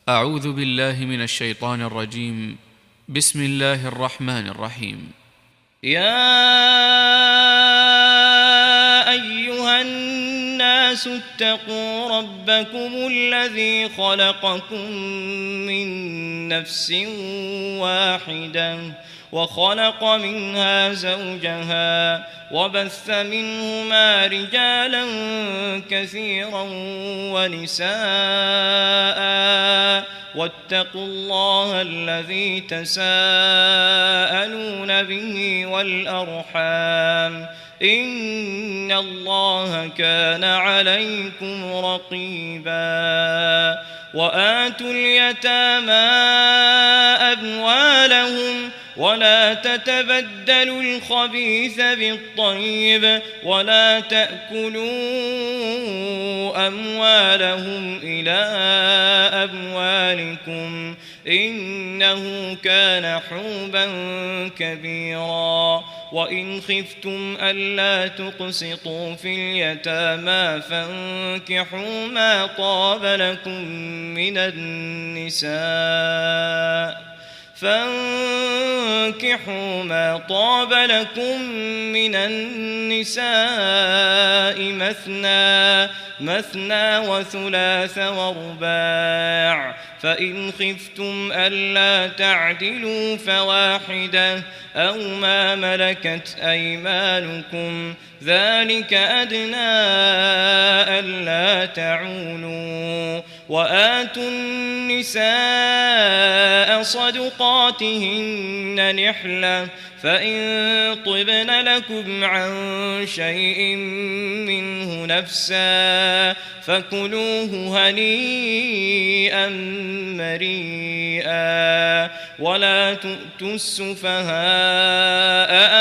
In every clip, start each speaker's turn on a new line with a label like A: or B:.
A: أعوذ بالله من الشيطان الرجيم. بسم الله الرحمن الرحيم.
B: يا أيها الناس اتقوا ربكم الذي خلقكم من نفس واحدة وخلق منها زوجها وبث منهما رجالا كثيرا ونساء واتقوا الله الذي تساءلون به والأرحام إن الله كان عليكم رقيبا وآتوا اليتامى أموالهم ولا تتبدلوا الخبيث بالطيب ولا تأكلوا أموالهم إلى أموالكم إنه كان حوبا كبيرا وإن خفتم ألا تقسطوا في اليتامى فانكحوا ما طاب لكم من النساء مثنى وثلاث ورباع فإن خفتم ألا تعدلوا فواحدة أو ما ملكت أيمانكم ذلك أدنى ألا تعولوا وآتوا النساء صدقاتهن نحلة فإن طبن لكم عن شيء منه نفسا فكلوه هنيئا مريئا ولا تؤتوا السفهاء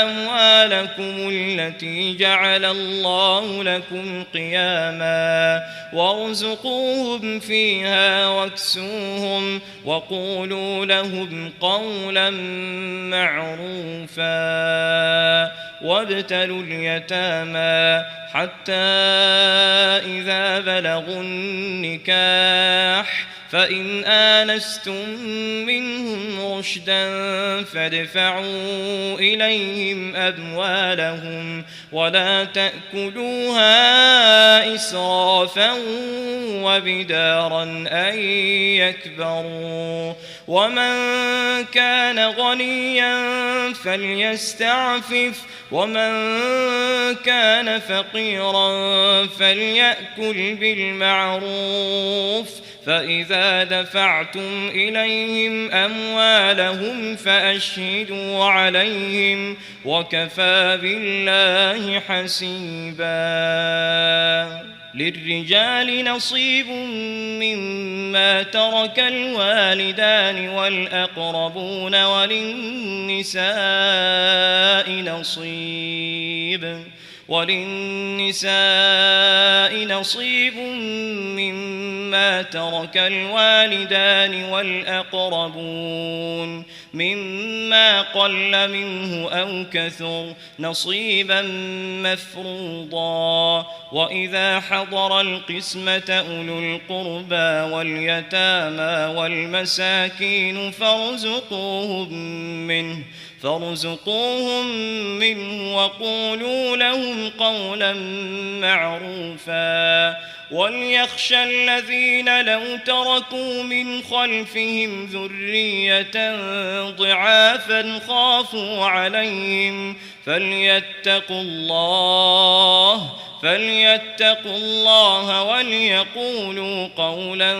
B: أموالكم التي جعل الله لكم قياما وارزقوهم فيها واكسوهم وقولوا لهم قولا معروفا وابتلوا اليتامى حتى إذا بلغوا النكاح فإن آنستم منهم رشدا فادفعوا إليهم أموالهم ولا تأكلوها إسرافا وبدارا أن يكبروا ومن كان غنيا فليستعفف ومن كان فقيرا فليأكل بالمعروف فإذا دفعتم إليهم أموالهم فأشهدوا عليهم وكفى بالله حسيبا للرجال نصيب مما ترك الوالدان والأقربون وللنساء نصيب مما ترك الوالدان والأقربون مما قل منه أو كثر نصيبا مفروضا وإذا حضر القسمة أولو القربى واليتامى والمساكين فارزقوهم منه وقولوا لهم قولا معروفا وليخشى الذين لو تركوا من خلفهم ذرية ضعافا خافوا عليهم فليتقوا الله وليقولوا قولا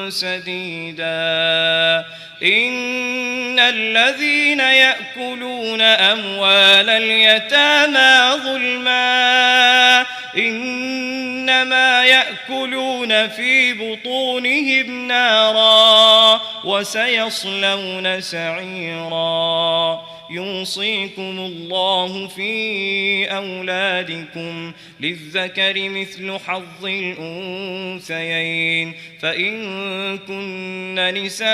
B: سديدا إن الذين يأكلون أموال اليتامى ظلما إنما يأكلون في بطونهم نارا وسيصلون سعيرا يوصيكم الله في أولادكم للذكر مثل حظ الأنثيين فإن كن نساء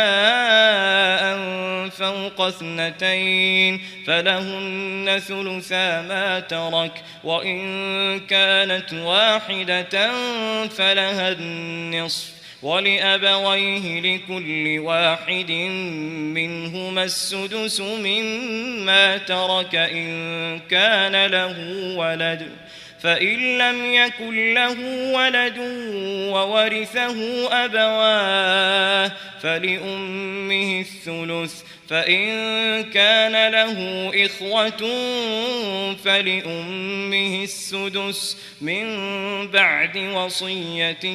B: فوق اثنتين فلهن ثلثا ما ترك وإن كانت واحدة فلها النصف ولأبويه لكل واحد منهما السدس مما ترك إن كان له ولد فإن لم يكن له ولد وورثه أبواه فلأمه الثلث فإن كان له إخوة فلأمه السدس من بعد وصية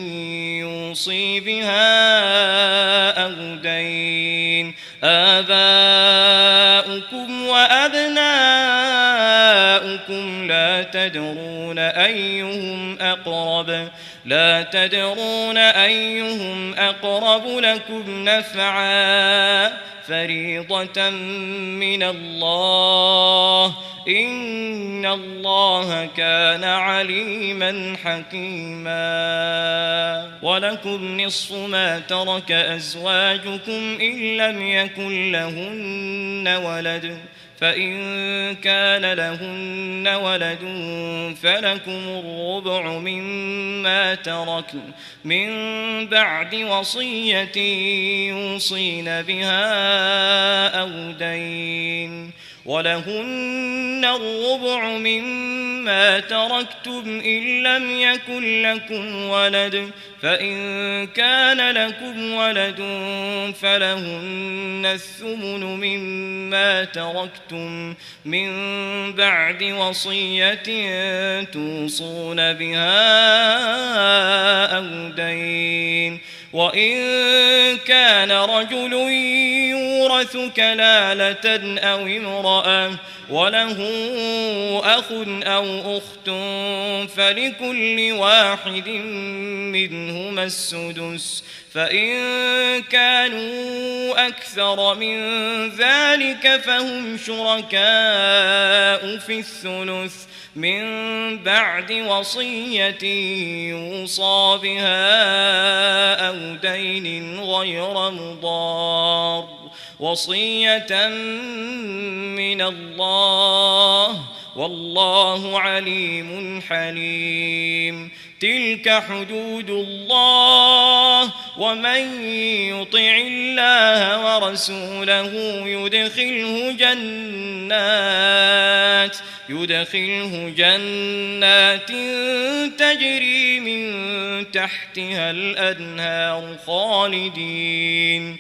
B: يوصي بها أو دين آباؤكم وأبناؤكم لا تدرون أيهم أقرب لكم نفعا فريضة من الله إن الله كان عليما حكيما ولكم نصف ما ترك أزواجكم إن لم يكن لهن ولد فإن كان لهن ولد فلكم الربع مما تركن من بعد وصية يوصين بها أو دين ولهن الربع مما تركتم إن لم يكن لكم ولد فإن كان لكم ولد فلهن الثمن مما تركتم من بعد وصية توصون بها أو دين وإن كان رجل يورث كلالة أو امرأة وله أخ أو أخت فلكل واحد منهما السدس فإن كانوا أكثر من ذلك فهم شركاء في الثلث من بعد وصية يوصى بها أو دين غير مضار وصية من الله والله عليم حليم تلك حدود الله ومن يطع الله ورسوله يدخله جنات تجري من تحتها الأنهار خالدين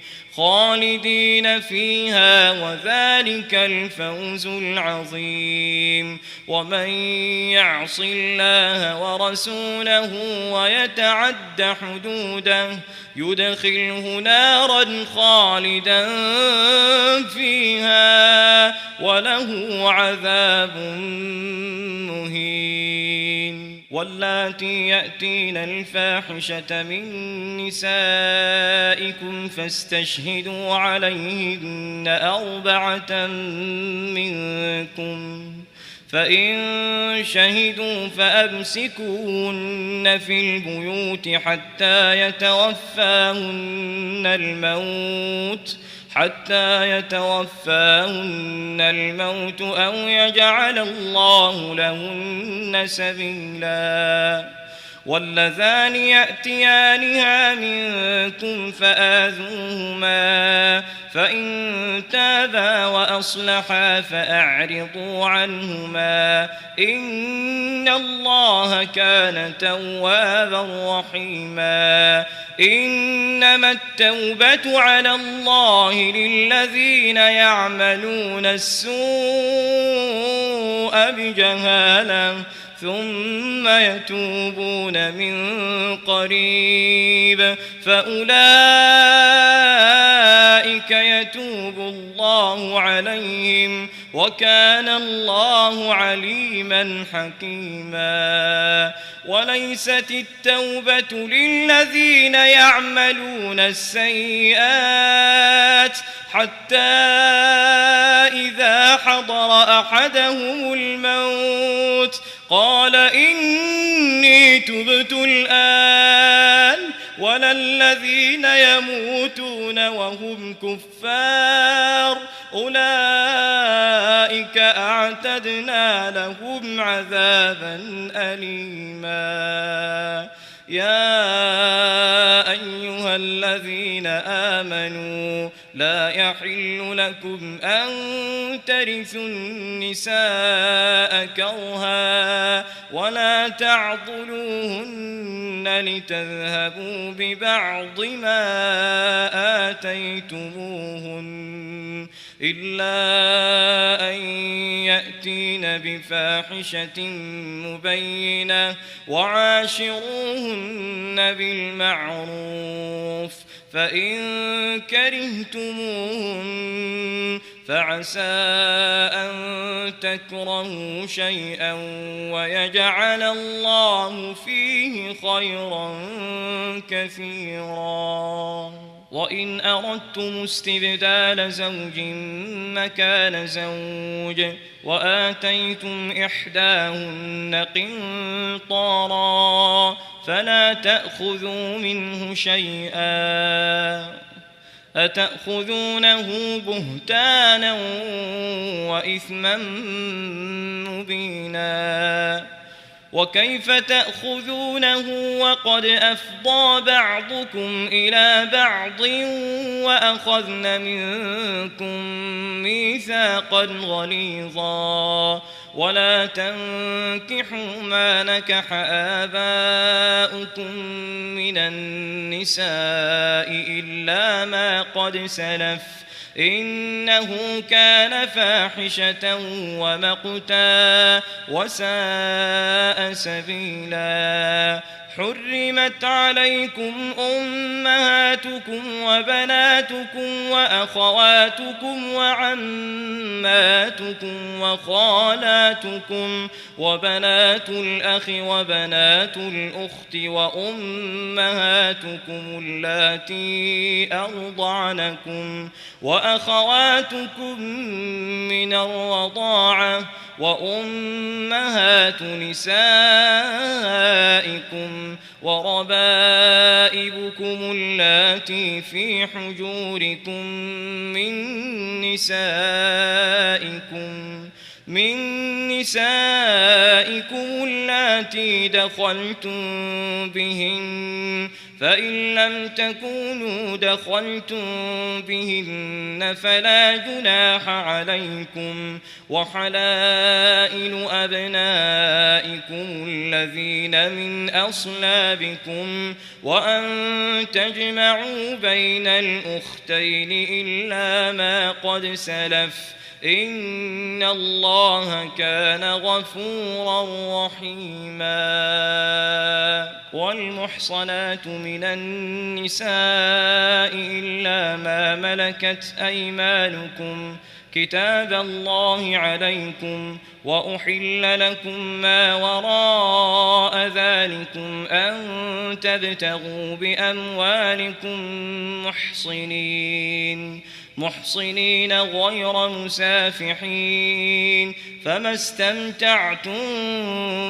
B: فيها وذلك الفوز العظيم ومن يعص الله ورسوله ويتعد حدوده يدخله نارا خالدا فيها وله عذاب مهين واللاتي يأتين الفاحشة من نسائكم فاستشهدوا عليهن 4 منكم فإن شهدوا فأمسكوهن في البيوت حتى يتوفاهن الموت أو يجعل الله لهن سبيلا واللذان يأتيانها منكم فآذوهما فإن تابا وأصلحا فأعرضوا عنهما إن الله كان توابا رحيما إنما التوبة على الله للذين يعملون السوء بجهالة ثم يتوبون من قريب فأولئك يتوب الله عليهم وكان الله عليما حكيما وليست التوبة للذين يعملون السيئات حتى إذا حضر أحدهم الموت قال إني تبت الآن ولا الذين يموتون وهم كفار أولئك أعتدنا لهم عذابا أليما يا أيها أيها الذين آمنوا لا يحل لكم أن ترثوا النساء كرها ولا تعضلوهن لتذهبوا ببعض ما آتيتموهن إلا أن يأتين بفاحشة مبينة وعاشروهن بالمعروف فإن كرهتموهن فعسى أن تكرهوا شيئا ويجعل الله فيه خيرا كثيرا وإن أردتم استبدال زوج مكان زوج وآتيتم إحداهن قنطارا فلا تأخذوا منه شيئا أتأخذونه بهتانا وإثما مبينا وكيف تأخذونه وقد أفضى بعضكم إلى بعض وأخذن منكم ميثاقا غليظا ولا تنكحوا ما نكح آباؤكم من النساء إلا ما قد سلف إنه كان فاحشة ومقتا وساء سبيلا حرمت عليكم أمهاتكم وبناتكم وأخواتكم وعماتكم وخالاتكم وبنات الأخ وبنات الأخت وأمهاتكم اللاتي أرضعنكم وأخواتكم من الرضاعة وأمهات نسائكم وربائبكم اللاتي في حجوركم من نسائكم اللاتي دخلتم بهن فإن لم تكونوا دخلتم بهن فلا جناح عليكم وحلائل أبنائكم الذين من أصلابكم وأن تجمعوا بين الأختين إلا ما قد سلف إن الله كان غفورا رحيما والمحصنات من النساء إلا ما ملكت أيمانكم كتاب الله عليكم وأحل لكم ما وراء ذلكم أن تبتغوا بأموالكم محصنين غير مسافحين فما استمتعتم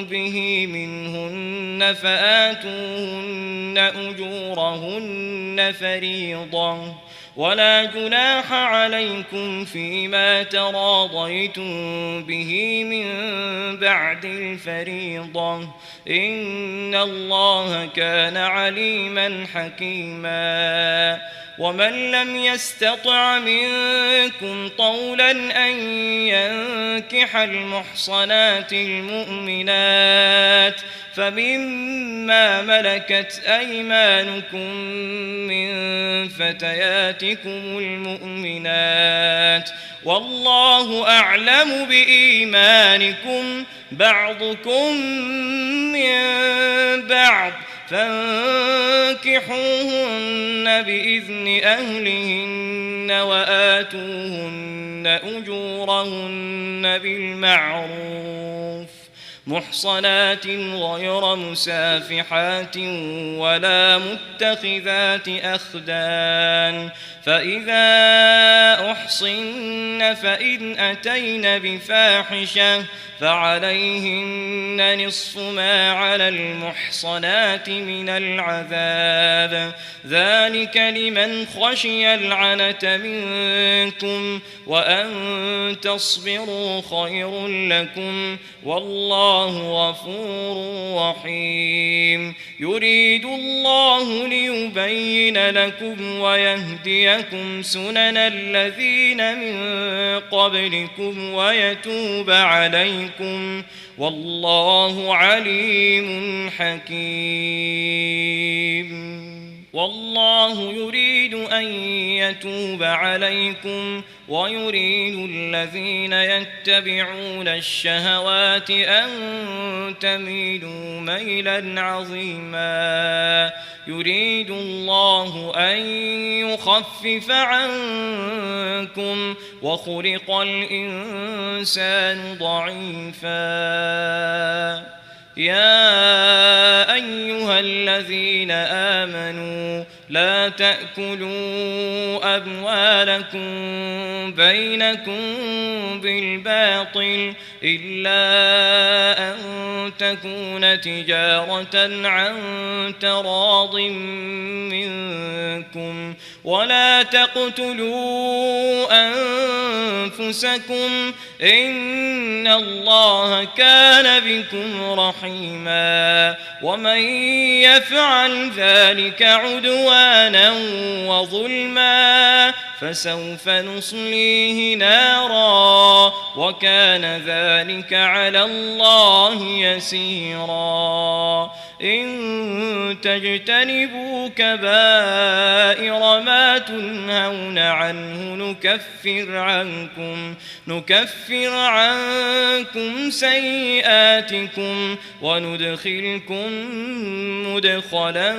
B: به منهن فآتوهن أجورهن فريضة ولا جناح عليكم فيما تراضيتم به من بعد الفريضة إن الله كان عليما حكيما ومن لم يستطع منكم طولا أن ينكح المحصنات المؤمنات فمما ملكت أيمانكم من فتياتكم المؤمنات والله أعلم بإيمانكم بعضكم من بعض فانكحوهن بإذن أهلهن وآتوهن أجورهن بالمعروف محصنات غير مسافحات ولا متخذات أخدان فإذا أحصن فإن أتين بفاحشة فعليهن نصف ما على المحصنات من العذاب ذلك لمن خشي العنة منكم وأن تصبروا خير لكم والله غفور رحيم يريد الله ليبين لكم ويهديكم سنن الذين من قبلكم ويتوب عليكم والله عليم حكيم والله يريد أن يتوب عليكم ويريد الذين يتبعون الشهوات أن تميلوا ميلا عظيما يريد الله أن يخفف عنكم وخلق الإنسان ضعيفا يا أيها الذين آمنوا لا تأكلوا أموالكم بينكم بالباطل إلا أن تكون تجارة عن تراض منكم ولا تقتلوا أنفسكم إن الله كان بكم رحيما ومن يفعل ذلك عدوانا وظلما فسوف نصليه نارا وكان ذلك على الله يسيرا إن تجتنبوا كبائر ما تنهون عنه نكفر عنكم سيئاتكم وندخلكم مدخلا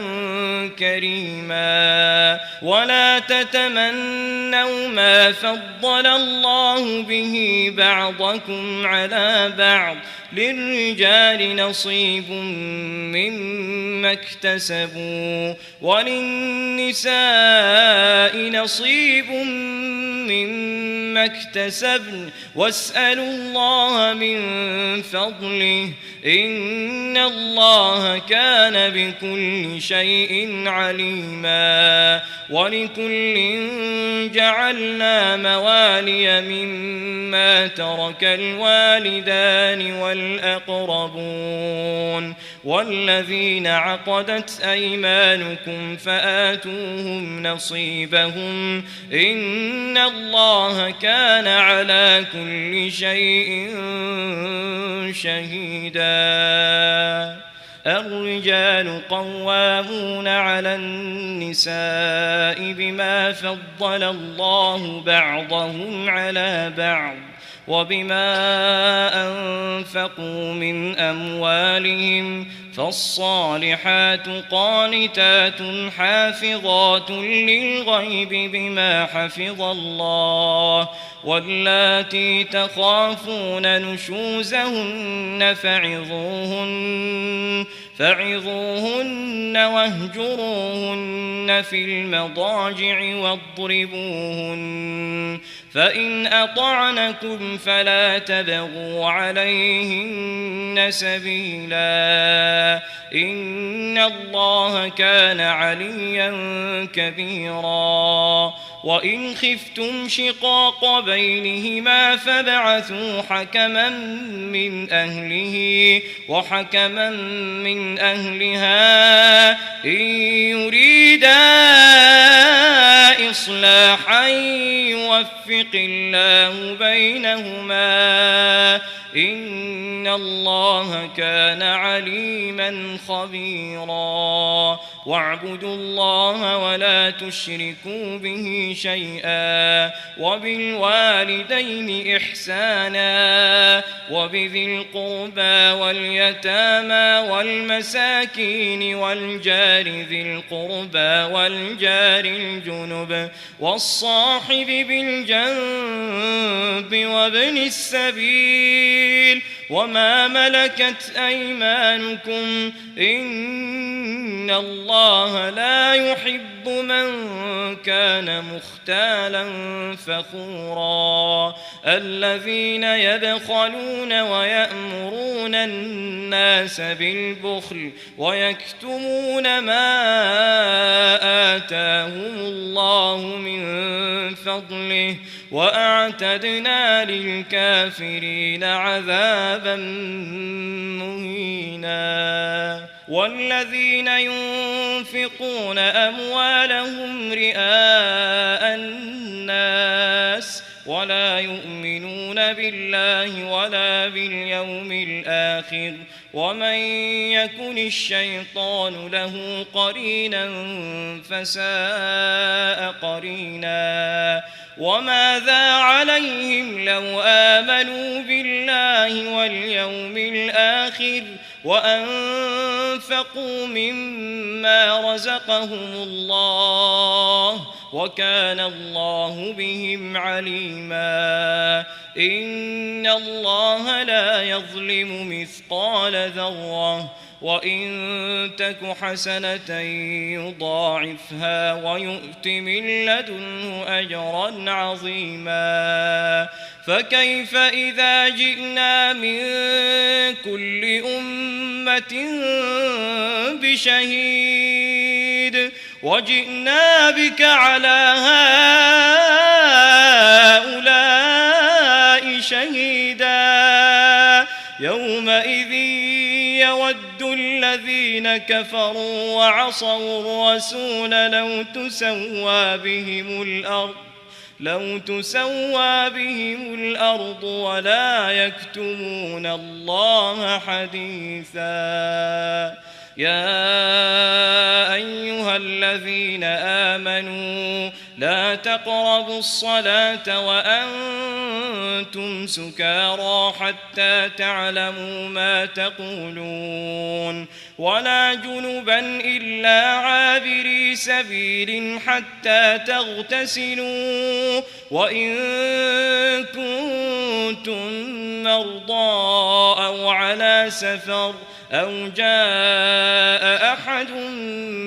B: كريما ولا تتمنوا ما فضل الله به بعضكم على بعض للرجال نصيب مما اكتسبوا وللنساء نصيب مما اكتسبن واسألوا الله من فضله إن الله كان بكل شيء عليما ولكل جعلنا موالي مما ترك الوالدان والأقربون والذين عقدت أيمانكم فآتوهم نصيبهم إن الله كان على كل شيء شهيدا الرجال قوامون على النساء بما فضل الله بعضهم على بعض وبما أنفقوا من أموالهم فالصالحات قانتات حافظات للغيب بما حفظ الله واللاتي تخافون نشوزهن فعظوهن واهجروهن في المضاجع واضربوهن فإن أطعنكم فلا تبغوا عليهن سبيلا إن الله كان عليا كبيرا وإن خفتم شقاق بينهما فابعثوا حكما من أهله وحكما من أهلها إن يريدا إصلاحا يوفق الله بينهما إن الله كان عليما خبيرا واعبدوا الله ولا تشركوا به شيئا وبالوالدين إحسانا وبذي القربى واليتامى والمساكين والجار ذي القربى والجار الجنب والصاحب بالجنب وابن السبيل وما ملكت أيمانكم إن الله لا يحب من كان مختالا فخورا الذين يبخلون ويأمرون الناس بالبخل ويكتمون ما آتاهم الله من فضله وأعتدنا للكافرين عذابا مهينا والذين ينفقون أموالهم رئاء الناس ولا يؤمنون بالله ولا باليوم الآخر ومن يكن الشيطان له قرينا فساء قرينا وماذا عليهم لو آمنوا بالله واليوم الآخر وأنفقوا مما رزقهم الله وكان الله بهم عليما إن الله لا يظلم مثقال ذرة وإن تك حسنة يضاعفها ويؤت من لدنه أجرا عظيما فكيف إذا جئنا من كل أمة بشهيد وجئنا بك على هؤلاء شهيدا يومئذ يود الذين كفروا وعصوا الرسول لو تسوى بهم الأرض ولا يكتمون الله حديثا يا أيها الذين آمنوا لا تقربوا الصلاة وأنتم سكارى حتى تعلموا ما تقولون ولا جنبا إلا عابري سبيل حتى تغتسلوا وإن كنتم مرضى أو على سفر أو جاء أحد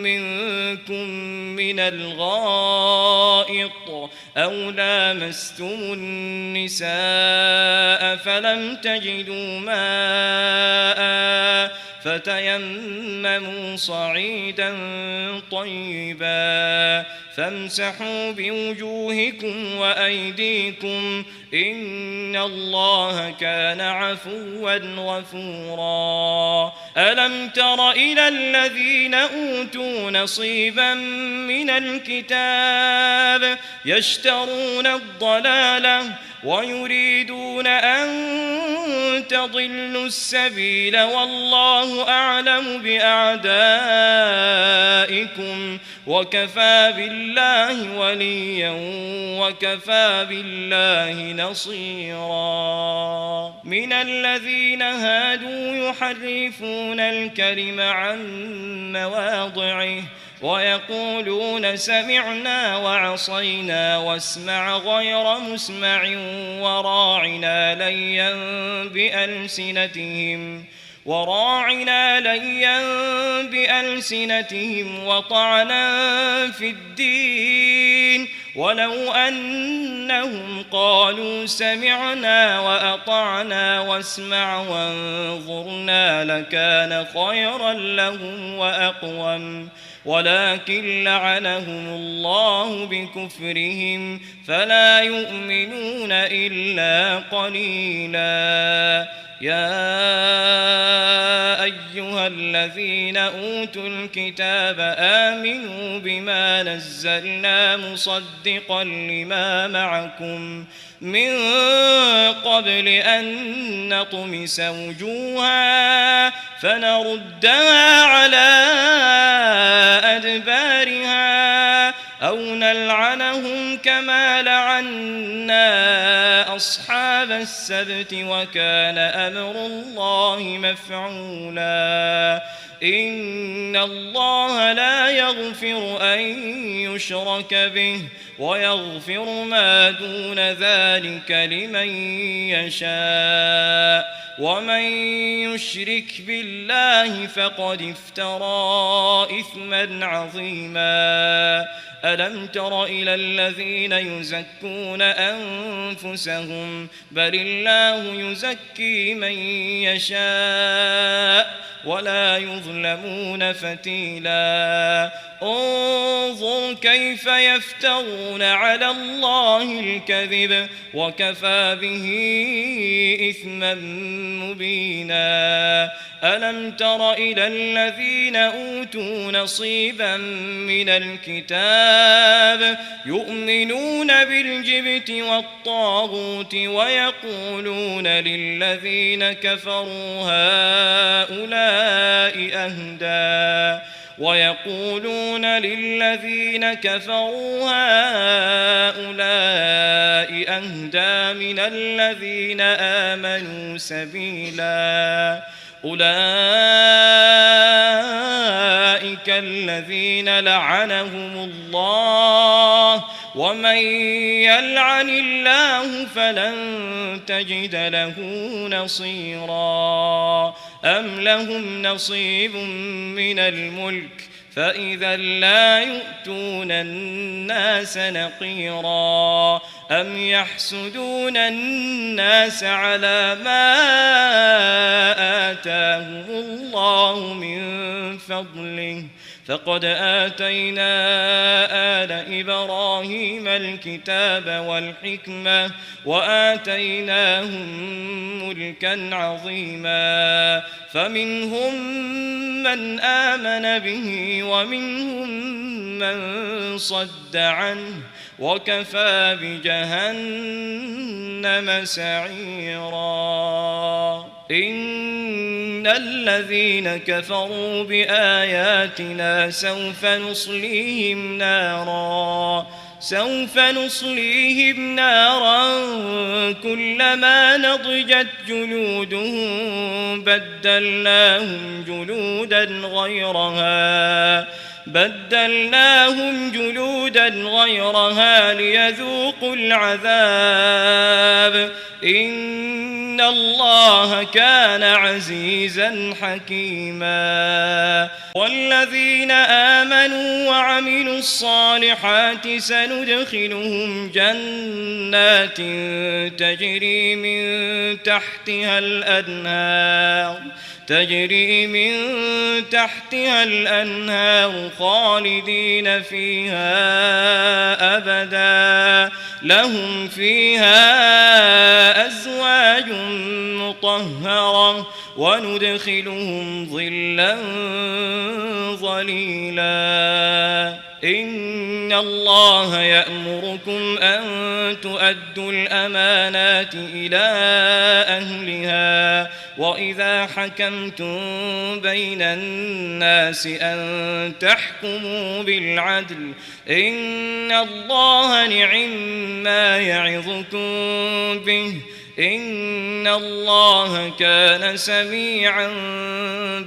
B: منكم من الغائط أو لامستم النساء فلم تجدوا ماء فتيمموا صعيدا طيبا فامسحوا بوجوهكم وأيديكم إن الله كان عفوا غفورا ألم تر إلى الذين أوتوا نصيبا من الكتاب يشترون الضلالة ويريدون أن تضلوا السبيل والله أعلم بأعدائكم وكفى بالله وليا وكفى بالله نصيرا من الذين هادوا يحرفون الكلم عن مواضعه ويقولون سمعنا وعصينا واسمع غير مسمع وراعنا ليا بألسنتهم وطعنا في الدين ولو أنهم قالوا سمعنا وأطعنا واسمع وانظرنا لكان خيرا لهم وأقوم ولكن لعنهم الله بكفرهم فلا يؤمنون إلا قليلا يا أيها الذين أوتوا الكتاب آمنوا بما نزلنا مصدقا لما معكم من قبل أن نطمس وجوها فنردها على أدبارها أو نلعنهم كما لعنا أصحاب السبت وكان أمر الله مفعولا إن الله لا يغفر أن يشرك به ويغفر ما دون ذلك لمن يشاء ومن يشرك بالله فقد افترى إثما عظيما ألم تر إلى الذين يزكون أنفسهم بل الله يزكي من يشاء ولا يظلمون فتيلا انظر كيف يفترون على الله الكذب وكفى به إثما مبينا ألم تر إلى الذين أوتوا نصيبا من الكتاب يؤمنون بالجبت والطاغوت ويقولون للذين كفروا هؤلاء أهدى من الذين آمنوا سبيلا أولئك الذين لعنهم الله ومن يلعن الله فلن تجد له نصيرا أم لهم نصيب من الملك فإذا لا يؤتون الناس نقيرا أم يحسدون الناس على ما آتاهم الله من فضله فقد آتينا آل إبراهيم الكتاب والحكمة وآتيناهم ملكا عظيما فمنهم من آمن به ومنهم من صد عنه وكفى بجهنم سعيرا إن الذين كفروا بآياتنا سوف نصليهم نارا كلما نضجت جلودهم بدلناهم جلودا غيرها ليذوقوا العذاب إن الله كان عزيزا حكيما والذين آمنوا وعملوا الصالحات سندخلهم جنات تجري من تحتها الأنهار خالدين فيها أبدا لهم فيها أزواج مطهرة وندخلهم ظلا ظليلا إن الله يأمركم أن تؤدوا الأمانات إلى أهلها وإذا حكمتم بين الناس أن تحكموا بالعدل إن الله نعما يعظكم به إن الله كان سميعا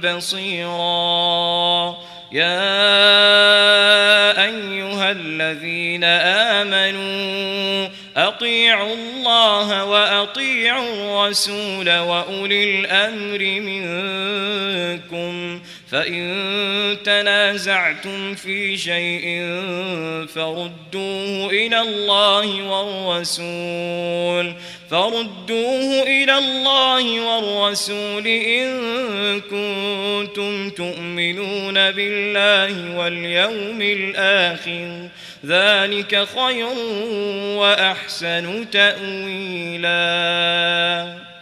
B: بصيرا يا أيها الذين آمنوا أطيعوا الله وأطيعوا الرسول وأولي الأمر منكم فإن تنازعتم في شيء فردوه إلى الله والرسول إن كنتم تؤمنون بالله واليوم الآخر ذلك خير وأحسن تأويلا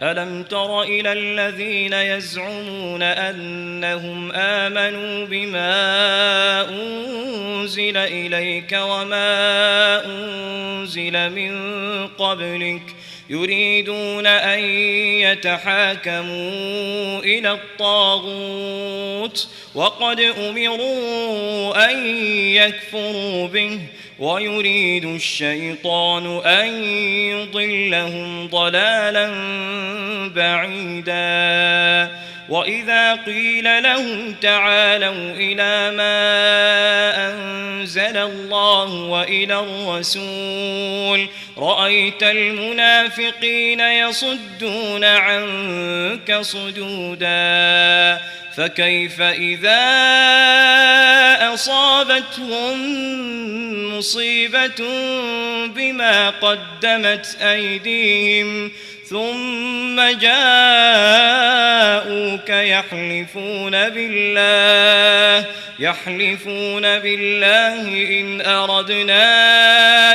B: ألم تر إلى الذين يزعمون أنهم آمنوا بما أنزل إليك وما أنزل من قبلك يريدون أن يتحاكموا إلى الطاغوت وقد أمروا أن يكفروا به ويريد الشيطان أن يضلهم ضلالا بعيدا وإذا قيل لهم تعالوا إلى ما أنزل الله وإلى الرسول رأيت المنافقين يصدون عنك صدودا فكيف إذا أصابتهم مصيبة بما قدمت أيديهم ثم جاءوك يحلفون بالله إن أردنا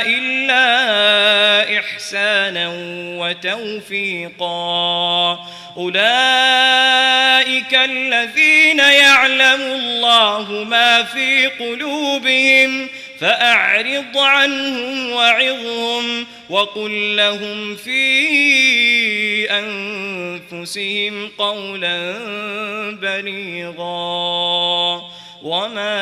B: إلا إحسانا وتوفيقا أولئك الذين يعلم الله ما في قلوبهم فأعرض عنهم وعظهم وقل لهم في أنفسهم قولا بليغا وما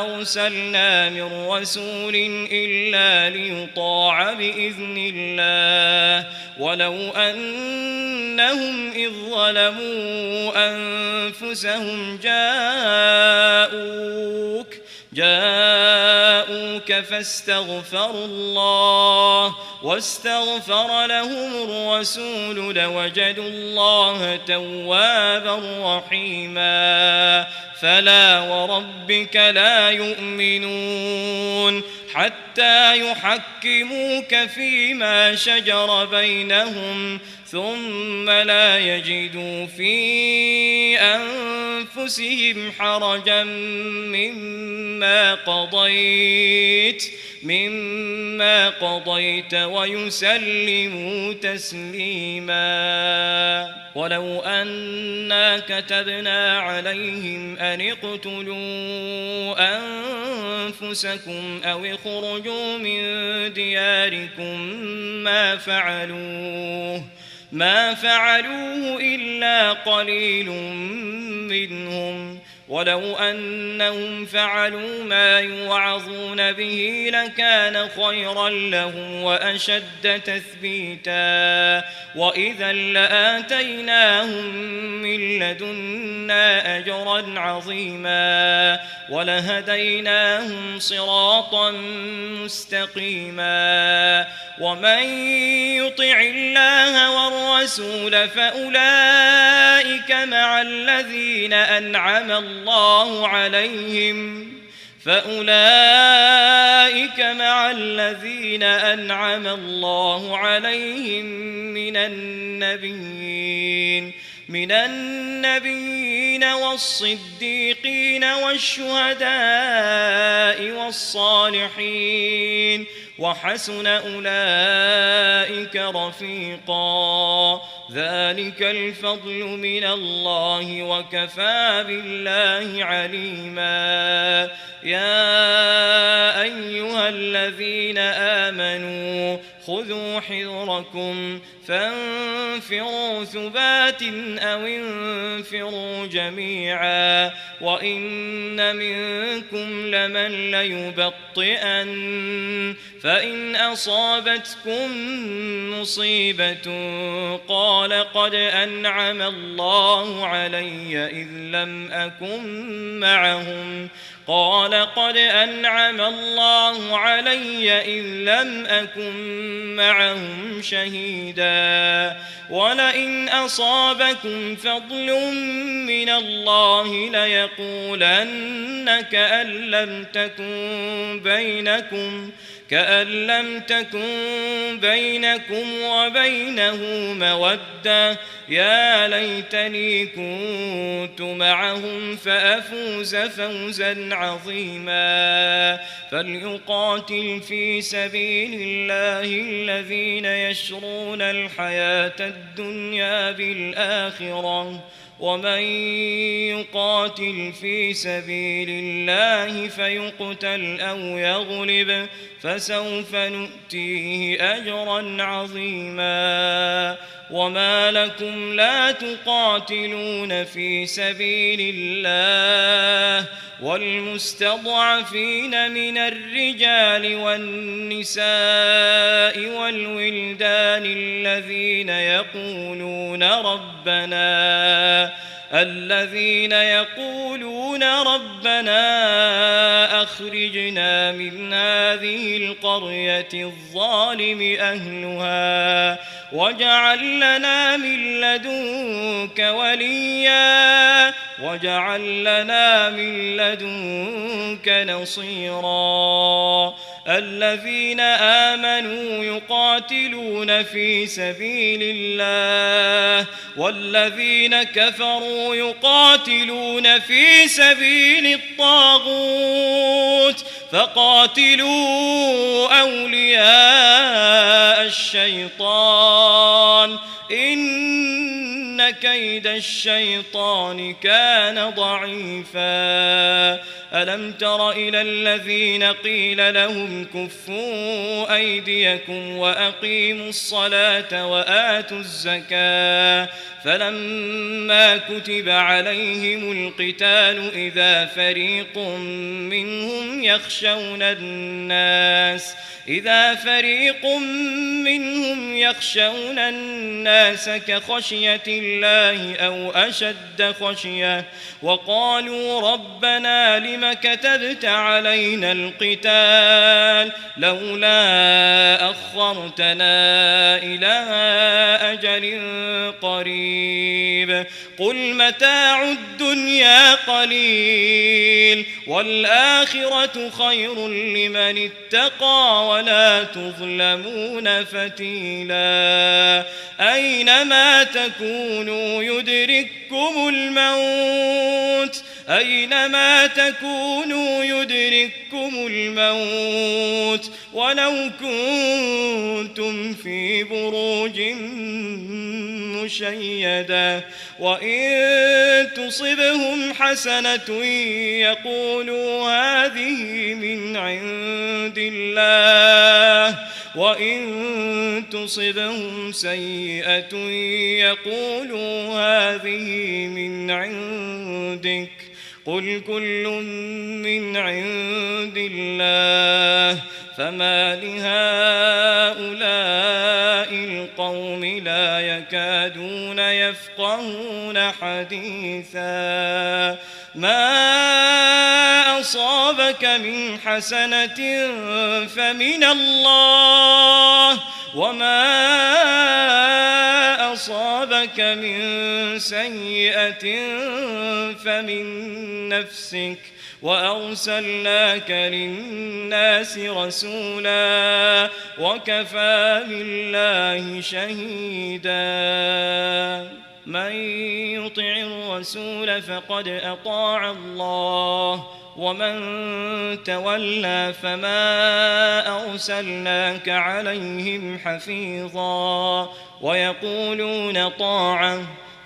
B: أرسلنا من رسول إلا ليطاع بإذن الله ولو أنهم إذ ظلموا أنفسهم جاءوك فاستغفروا الله واستغفر لهم الرسول لوجدوا الله توابا رحيما فلا وربك لا يؤمنون حتى يحكموك فيما شجر بينهم ثم لا يجدوا في أنفسهم حرجا مما قضيت ويسلموا تسليما ولو أنا كتبنا عليهم أن اقتلوا أنفسكم أو اخرجوا من دياركم ما فعلوه إلا قليل منهم ولو أنهم فعلوا ما يوعظون به لكان خيرا لهم وأشد تثبيتا وإذا لآتيناهم من لدنا أجرا عظيما ولهديناهم صراطا مستقيما ومن يطع الله والرسول فأولئك مع الذين أنعم الله عليهم من النبيين والصديقين والشهداء والصالحين وحسن أولئك رفيقا ذلك الفضل من الله وكفى بالله عليما يا أيها الذين آمنوا خذوا حذركم فانفروا ثبات أو انفروا جميعا وإن منكم لمن ليبطئن فإن أصابتكم مصيبة قال قد أنعم الله علي إذ لم أكن معهم شهيدا ولئن أصابكم فضل من الله ليقولن كأن لم تكن بينكم وبينه مودة يا ليتني كنت معهم فأفوز فوزا عظيما فليقاتل في سبيل الله الذين يشرون الحياة الدنيا بالآخرة ومن يقاتل في سبيل الله فيقتل أو يغلب فسوف نؤتيه أجرا عظيما وما لكم لا تقاتلون في سبيل الله والمستضعفين من الرجال والنساء والولدان الذين يقولون الذين يقولون ربنا أخرجنا من هذه القرية الظالم أهلها واجعل لنا من لدنك وليا واجعل لنا من لدنك نصيرا الذين آمنوا يقاتلون في سبيل الله والذين كفروا يقاتلون في سبيل الطاغوت فقاتلوا أولياء الشيطان إن كيد الشيطان كان ضعيفا ألم تر إلى الذين قيل لهم كفوا أيديكم وأقيموا الصلاة وآتوا الزكاة فلما كتب عليهم القتال إذا فريق منهم يخشون الناس كخشية الله أو أشد خشية وقالوا ربنا لم كتبت علينا القتال لولا أخرتنا إلى أجل قريب قل متاع الدنيا قليل والآخرة خير لمن اتقى ولا تظلمون فتيلا أينما تكونوا يدرككم الموت ولو كنتم في بروج مشيدة وإن تصبهم حسنة يقولوا هذه من عند الله وإن تصبهم سيئة يقولوا هذه من عندك قل كل من عند الله فما لهؤلاء القوم لا يكادون يفقهون حديثا ما أصابك من حسنة فمن الله وما أصابك من سيئة فمن نفسك وأرسلناك للناس رسولا وكفى بالله شهيدا من يطع الرسول فقد أطاع الله ومن تولى فما أرسلناك عليهم حفيظا ويقولون طاعة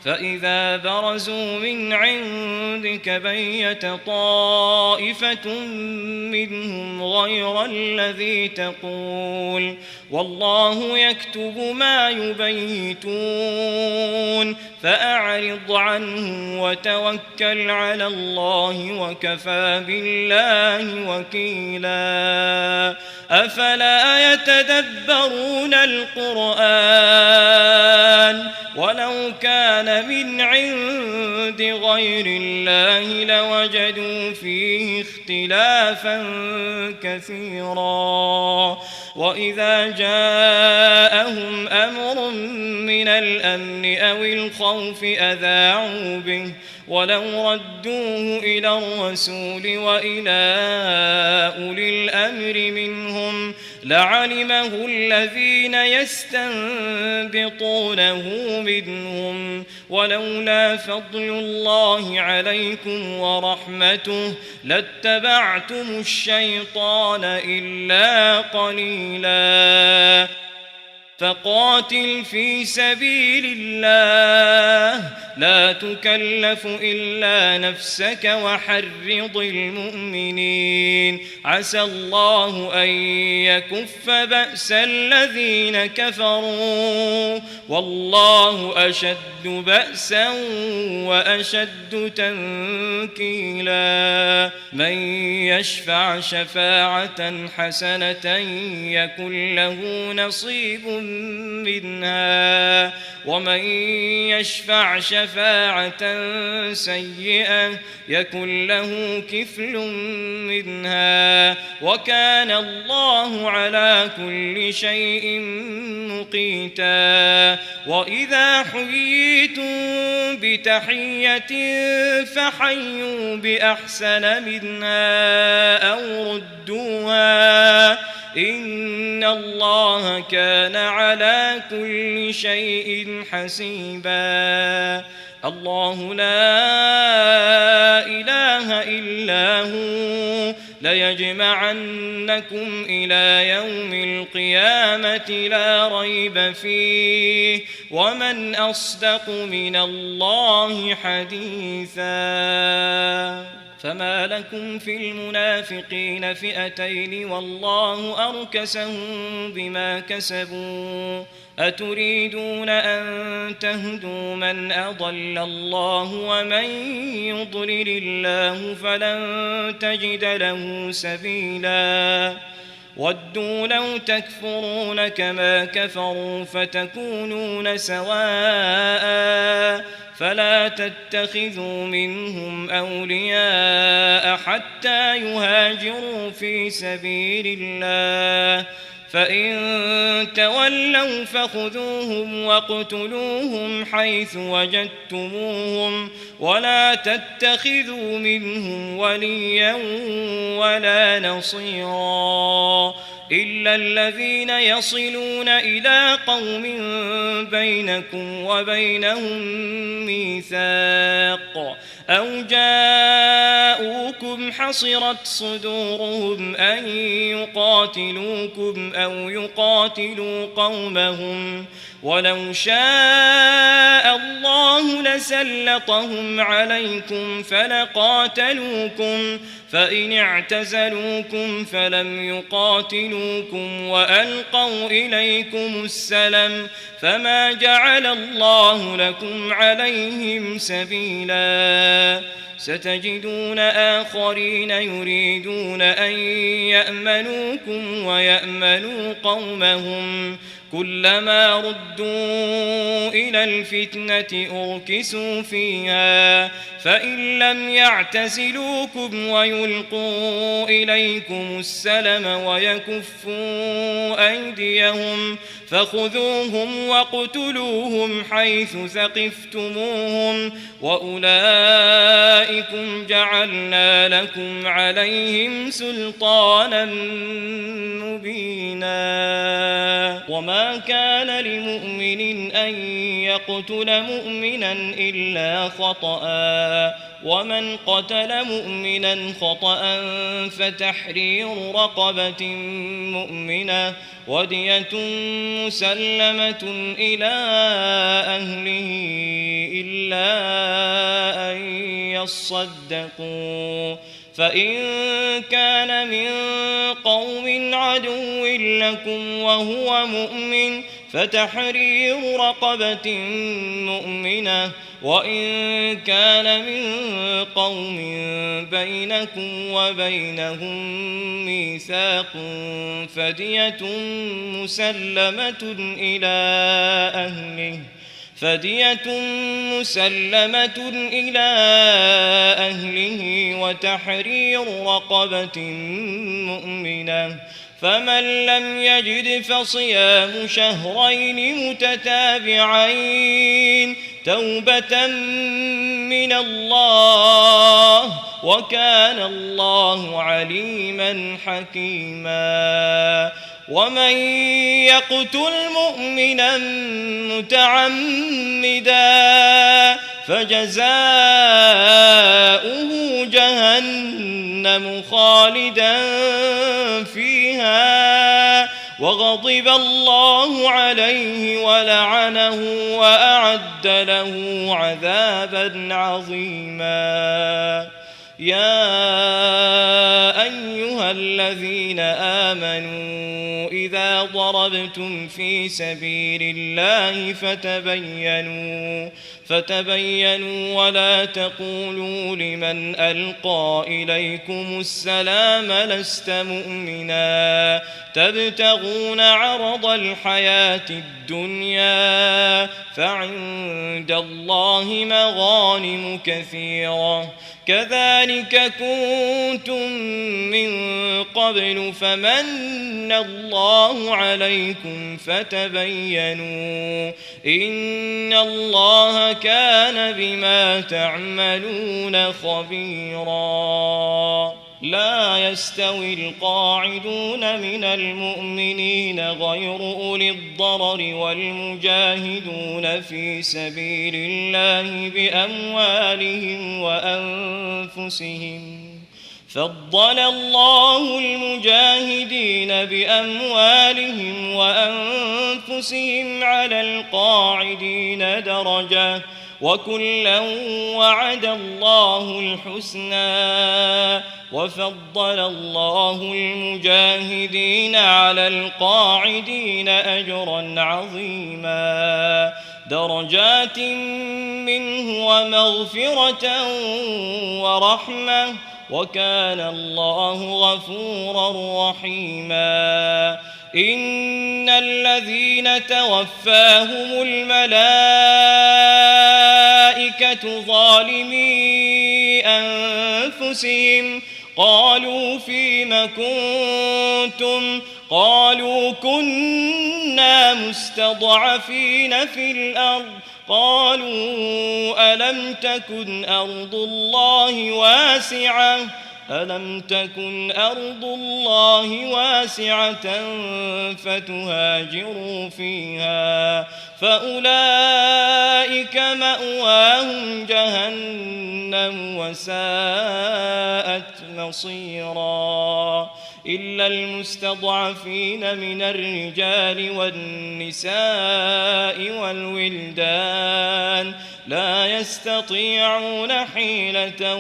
B: فإذا برزوا من عندك بيت طائفة منهم غير الذي تقول والله يكتب ما يبيتون فأعرض عنه وتوكل على الله وكفى بالله وكيلا أفلا يتدبرون القرآن ولو كان من عند غير الله لوجدوا فيه اختلافا كثيرا وإذا جاءهم أمر من الأمن أو الخوف أذاعوا به ولو ردوه إلى الرسول وإلى أولي الأمر منهم لعلمه الذين يستنبطونه منهم ولولا فضل الله عليكم ورحمته لاتبعتم الشيطان إلا قليلا فقاتل في سبيل الله لا تكلف إلا نفسك وحرض المؤمنين عسى الله أن يكف بأس الذين كفروا والله أشد بأسا وأشد تنكيلا من يشفع شفاعة حسنة يكن له نصيب منها ومن يشفع شفاعة سيئة يكن له كفل منها وكان الله على كل شيء مقيتا. وإذا حييتم بتحية فحيوا بأحسن منها أو ردوها إن الله كان على كل شيء حسيبا. الله لا إله إلا هو ليجمعنكم إلى يوم القيامة لا ريب فيه ومن أصدق من الله حديثا. فما لكم في المنافقين فئتين والله أركسهم بما كسبوا أتريدون أن تهدوا من أضل الله ومن يضلل الله فلن تجد له سبيلا. ودوا لو تكفرون كما كفروا فتكونون سواء فلا تتخذوا منهم أولياء حتى يهاجروا في سبيل الله فإن تولوا فخذوهم واقتلوهم حيث وجدتموهم ولا تتخذوا منهم وليا ولا نصيرا إلا الذين يصلون إلى قوم بينكم وبينهم ميثاق أو جاءوكم حصرت صدورهم أن يقاتلوكم أو يقاتلوا قومهم ولو شاء الله لسلطهم عليكم فلقاتلوكم فإن اعتزلوكم فلم يقاتلوكم وألقوا إليكم السلم فما جعل الله لكم عليهم سبيلا. ستجدون آخرين يريدون أن يأمنوكم ويأمنوا قومهم كلما ردوا إلى الفتنة أركسوا فيها فإن لم يعتزلوكم ويلقوا إليكم السلم ويكفوا أيديهم فخذوهم واقتلوهم حيث ثقفتموهم وأولئكم جعلنا لكم عليهم سلطانا مبينا. وما كان لمؤمن أن يقتل مؤمنا إلا خطأ ومن قتل مؤمنا خطأ فتحرير رقبة مؤمنة ودية مسلمة إلى أهله إلا أن يصدقوا فإن كان من قوم عدو لكم وهو مؤمن فتحرير رقبة مؤمنة وإن كان من قوم بينكم وبينهم ميثاق فدية مسلمة إلى أهله وتحرير رقبة مؤمنة فمن لم يجد فصيام شهرين متتابعين توبة من الله وكان الله عليما حكيما. ومن يقتل مؤمنا متعمدا فجزاؤه جهنم خالدا فيها وغضب الله عليه ولعنه وأعد له عذابا عظيما. يا أيها الذين آمنوا إذا ضربتم في سبيل الله فتبينوا ولا تقولوا لمن ألقى إليكم السلام لست مؤمنا تبتغون عرض الحياة الدنيا فعند الله مغانم كثيرة كذلك كنتم من قبل فمن الله عليكم فتبينوا إن الله كان بما تعملون خبيرا لا يستوي القاعدون من المؤمنين غير أولي الضرر والمجاهدون في سبيل الله بأموالهم وأنفسهم فضل الله المجاهدين بأموالهم وأنفسهم على القاعدين درجة وكلا وعد الله الحسنى وفضل الله المجاهدين على القاعدين أجرا عظيما درجات منه ومغفرة ورحمة وكان الله غفورا رحيما إن الذين توفاهم الملائكة ظالمي أنفسهم قالوا فيم كنتم قالوا كنا مستضعفين في الأرض قالوا ألم تكن أرض الله واسعة فتهاجروا فيها فأولئك مأواهم جهنم وساءت مصيرا إلا المستضعفين من الرجال والنساء والولدان لا يستطيعون حيلة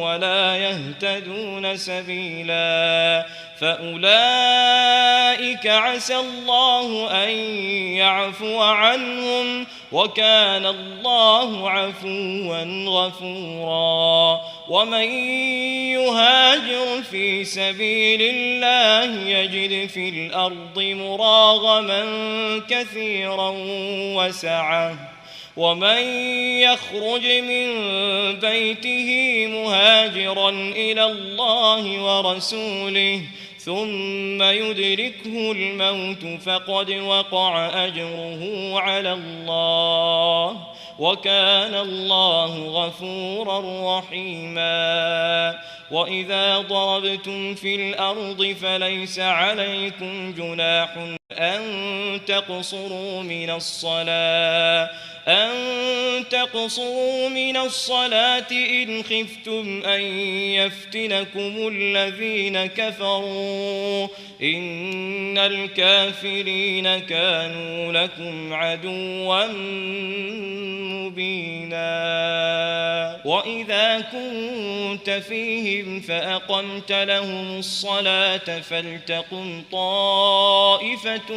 B: ولا يهتدون سبيلا فأولئك عسى الله أن يعفو عنهم وكان الله عفوا غفورا ومن يهاجر في سبيل الله يجد في الأرض مراغما كثيرا وسعة ومن يخرج من بيته مهاجرا إلى الله ورسوله ثم يدركه الموت فقد وقع أجره على الله وكان الله غفورا رحيما وإذا ضربتم في الأرض فليس عليكم جناح أن تقصروا من الصلاة إن خفتم أن يفتنكم الذين كفروا إن الكافرين كانوا لكم عدوا مبينا وإذا كنت فيهم فأقمت لهم الصلاة فلتقم طائفة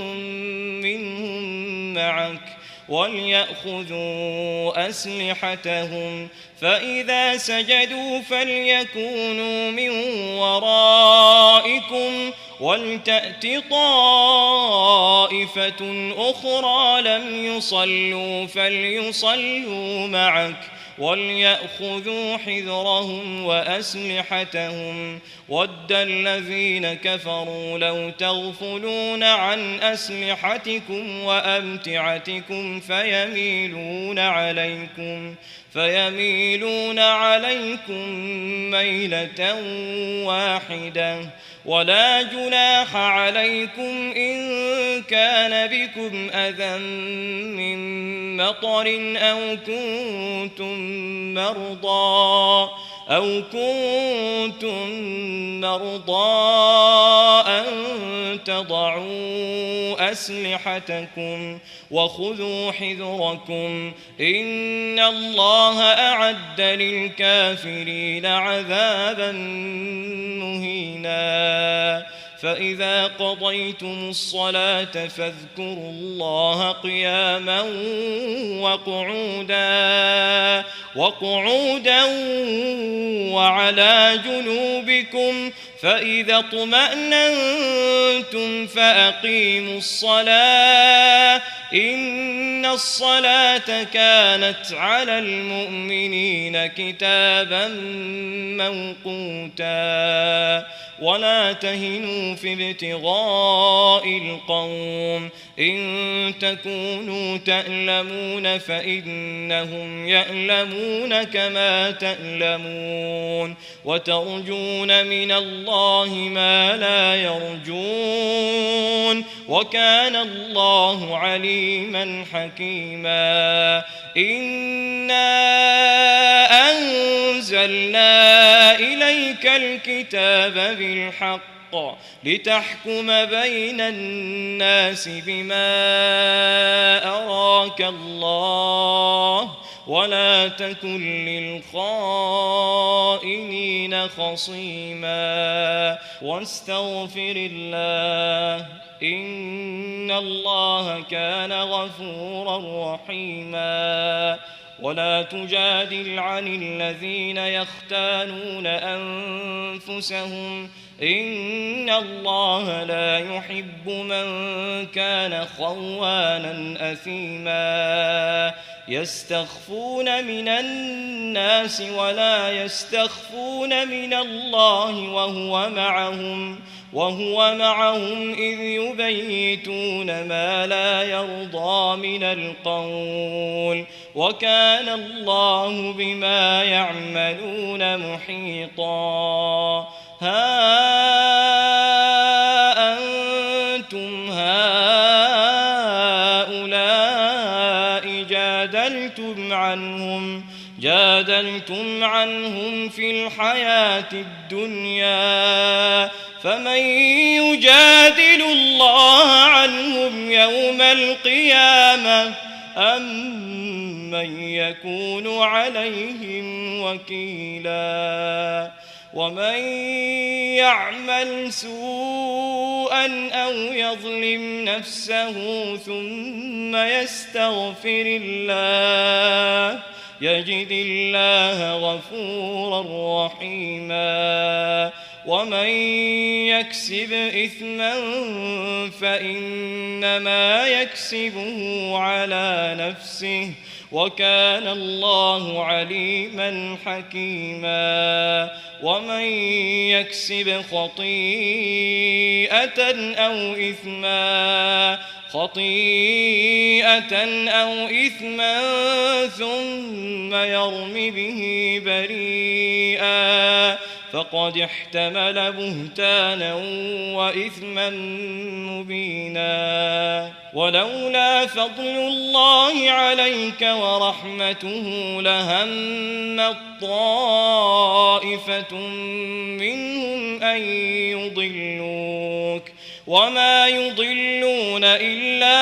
B: منهم معك وليأخذوا أسلحتهم فإذا سجدوا فليكونوا من ورائكم ولتأت طائفة أخرى لم يصلوا فليصلوا معك وليأخذوا حذرهم وأسلحتهم ود الذين كفروا لو تغفلون عن أسلحتكم وأمتعتكم فيميلون عليكم ميلة واحدة ولا جناح عليكم إن كان بكم أذى من مطر أو كنتم مرضى أن تضعوا أسلحتكم وخذوا حذركم إن الله أعد للكافرين عذابا مهينا فإذا قضيتم الصلاة فاذكروا الله قياما وقعودا وعلى جنوبكم فإذا اطمأننتم فأقيموا الصلاة إن الصلاة كانت على المؤمنين كتابا موقوتا ولا تهنوا في ابتغاء القوم إن تكونوا تألمون فإنهم يألمون كما تألمون وترجون من الله ما لا يرجون وكان الله عليما حكيما إنا أنزلنا إليك الكتاب بالحق لتحكم بين الناس بما أراك الله ولا تكن للخائنين خصيما واستغفر الله إن الله كان غفورا رحيما ولا تجادل عن الذين يختانون أنفسهم إن الله لا يحب من كان خوانا أثيما يستخفون من الناس ولا يستخفون من الله وهو معهم إذ يبيتون ما لا يرضى من القول وكان الله بما يعملون محيطا ها أنتم هؤلاء جادلتم عنهم في الحياة الدنيا فمن يجادل الله عنهم يوم القيامة أم من يكون عليهم وكيلا ومن يعمل سوءا أو يظلم نفسه ثم يستغفر الله يجد الله غفورا رحيما ومن يكسب إثما فإنما يكسبه على نفسه وكان الله عليما حكيما ومن يكسب خطيئة أو إثما ثم يرم به بريئا فقد احتمل بهتانا وإثما مبينا ولولا فضل الله عليك ورحمته لهمت طائفة منهم أن يضلوك وما يضلون إلا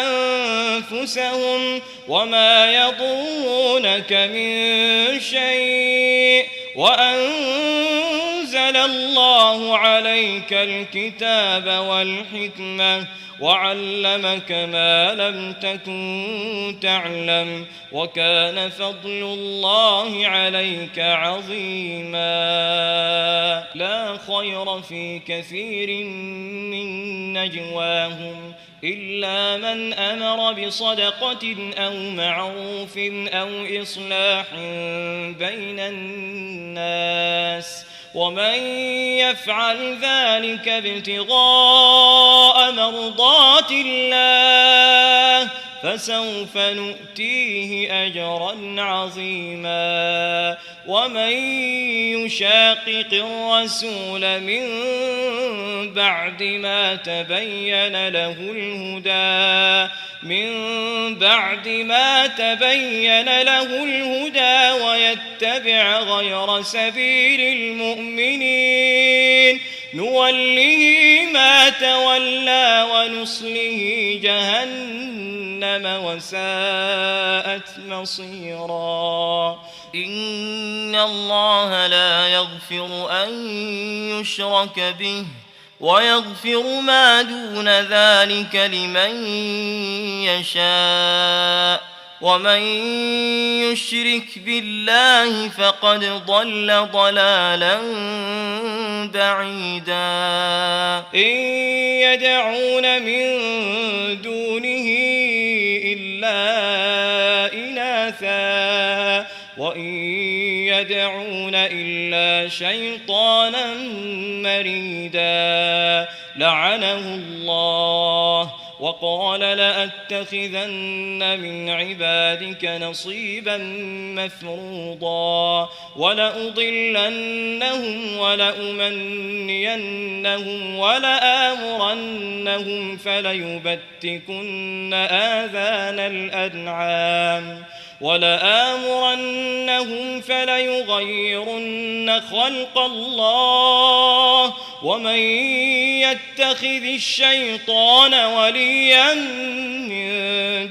B: أنفسهم وما يضرونك من شيء وأنزل الله عليك الكتاب والحكمة وعلمك ما لم تكن تعلم وكان فضل الله عليك عظيما لا خير في كثير من نجواهم إلا من أمر بصدقة أو معروف أو إصلاح بين الناس ومن يفعل ذلك ابتغاء مرضات الله فسوف نؤتيه أجرا عظيما ومن يشاقق الرسول من بعد ما تبين له الهدى ويتبع غير سبيل المؤمنين نوله ما تولى ونصله جهنم وساءت مصيرا
C: إن الله لا يغفر أن يشرك به ويغفر ما دون ذلك لمن يشاء ومن يشرك بالله فقد ضل ضلالا بعيدا
B: إن يدعون من دونه إلا إناثا وإن يدعون إلا شيطانا مريدا لعنه الله وقال لأتخذن من عبادك نصيبا مفروضا ولأضلنهم ولأمنينهم ولآمرنهم فليبتكن آذان الأنعام ولآمرنهم فليغيرن خلق الله ومن يتخذ الشيطان وليا من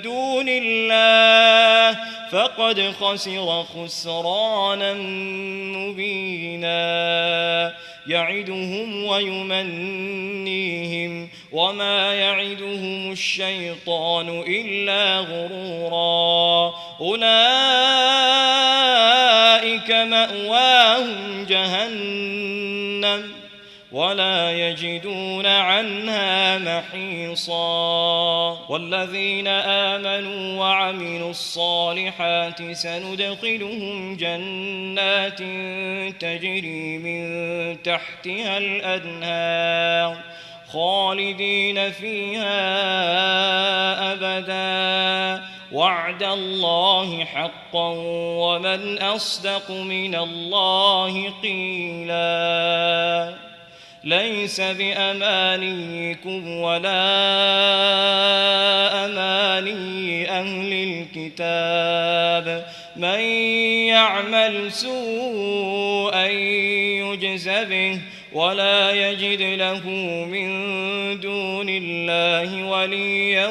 B: دون الله فقد خسر خسرانا مبينا يعدهم ويمنيهم وما يعدهم الشيطان إلا غرورا أولئك مأواهم جهنم ولا يجدون عنها محيصا والذين آمنوا وعملوا الصالحات سندخلهم جنات تجري من تحتها الأنهار خالدين فيها أبدا وعد الله حقا ومن أصدق من الله قيلا ليس بأمانيكم ولا أماني أهل الكتاب من يعمل سوءا يجز به ولا يجد له من دون الله وليا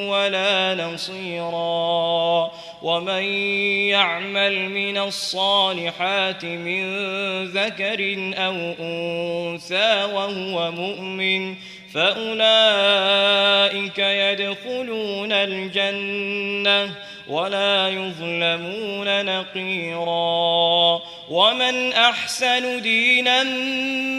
B: ولا نصيرا ومن يعمل من الصالحات من ذكر أو أنثى وهو مؤمن فأولئك يدخلون الجنة ولا يظلمون نقيرا ومن أحسن دينا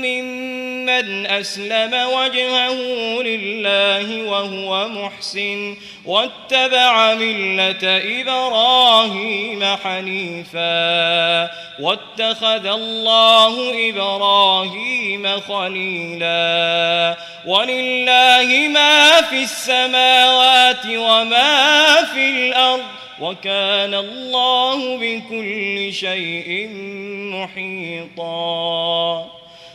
B: ممن أسلم وجهه لله وهو محسن واتبع ملة إبراهيم حنيفا واتخذ الله إبراهيم خليلا ولله ما في السماوات وما في الأرض وكان الله بكل شيء محيطا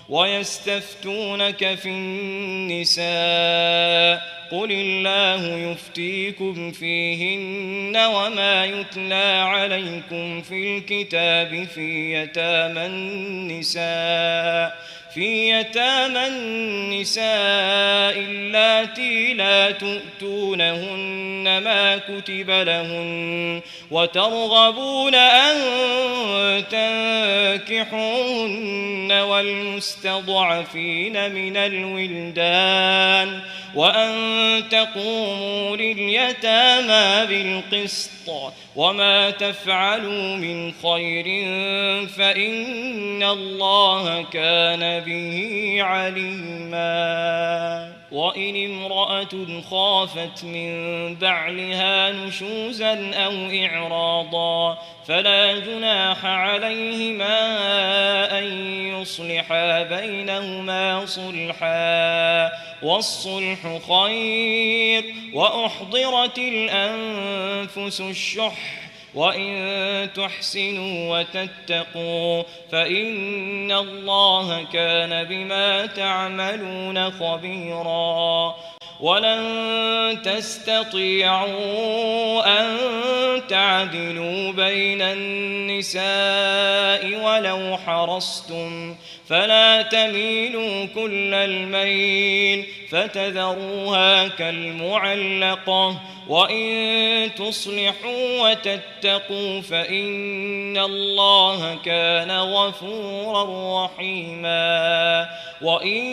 B: ويستفتونك في النساء قل الله يفتيكم فيهن وما يتلى عليكم في الكتاب في يتامى النساء اللاتي لا تؤتونهن ما كتب لهن وترغبون أن تنكحوهن والمستضعفين من الولدان وأن تقوموا لليتامى بالقسط وما تفعلوا من خير فإن الله كان به عليما وإن امرأة خافت من بعلها نشوزا أو إعراضا فلا جناح عليهما أن يصلحا بينهما صلحا والصلح خير وأحضرت الأنفس الشح وإن تحسنوا وتتقوا فإن الله كان بما تعملون خبيرا ولن تستطيعوا أن تعدلوا بين النساء ولو حرصتم فلا تميلوا كل الميل فتذروها كالمعلقة وإن تصلحوا وتتقوا فإن الله كان غفورا رحيما وإن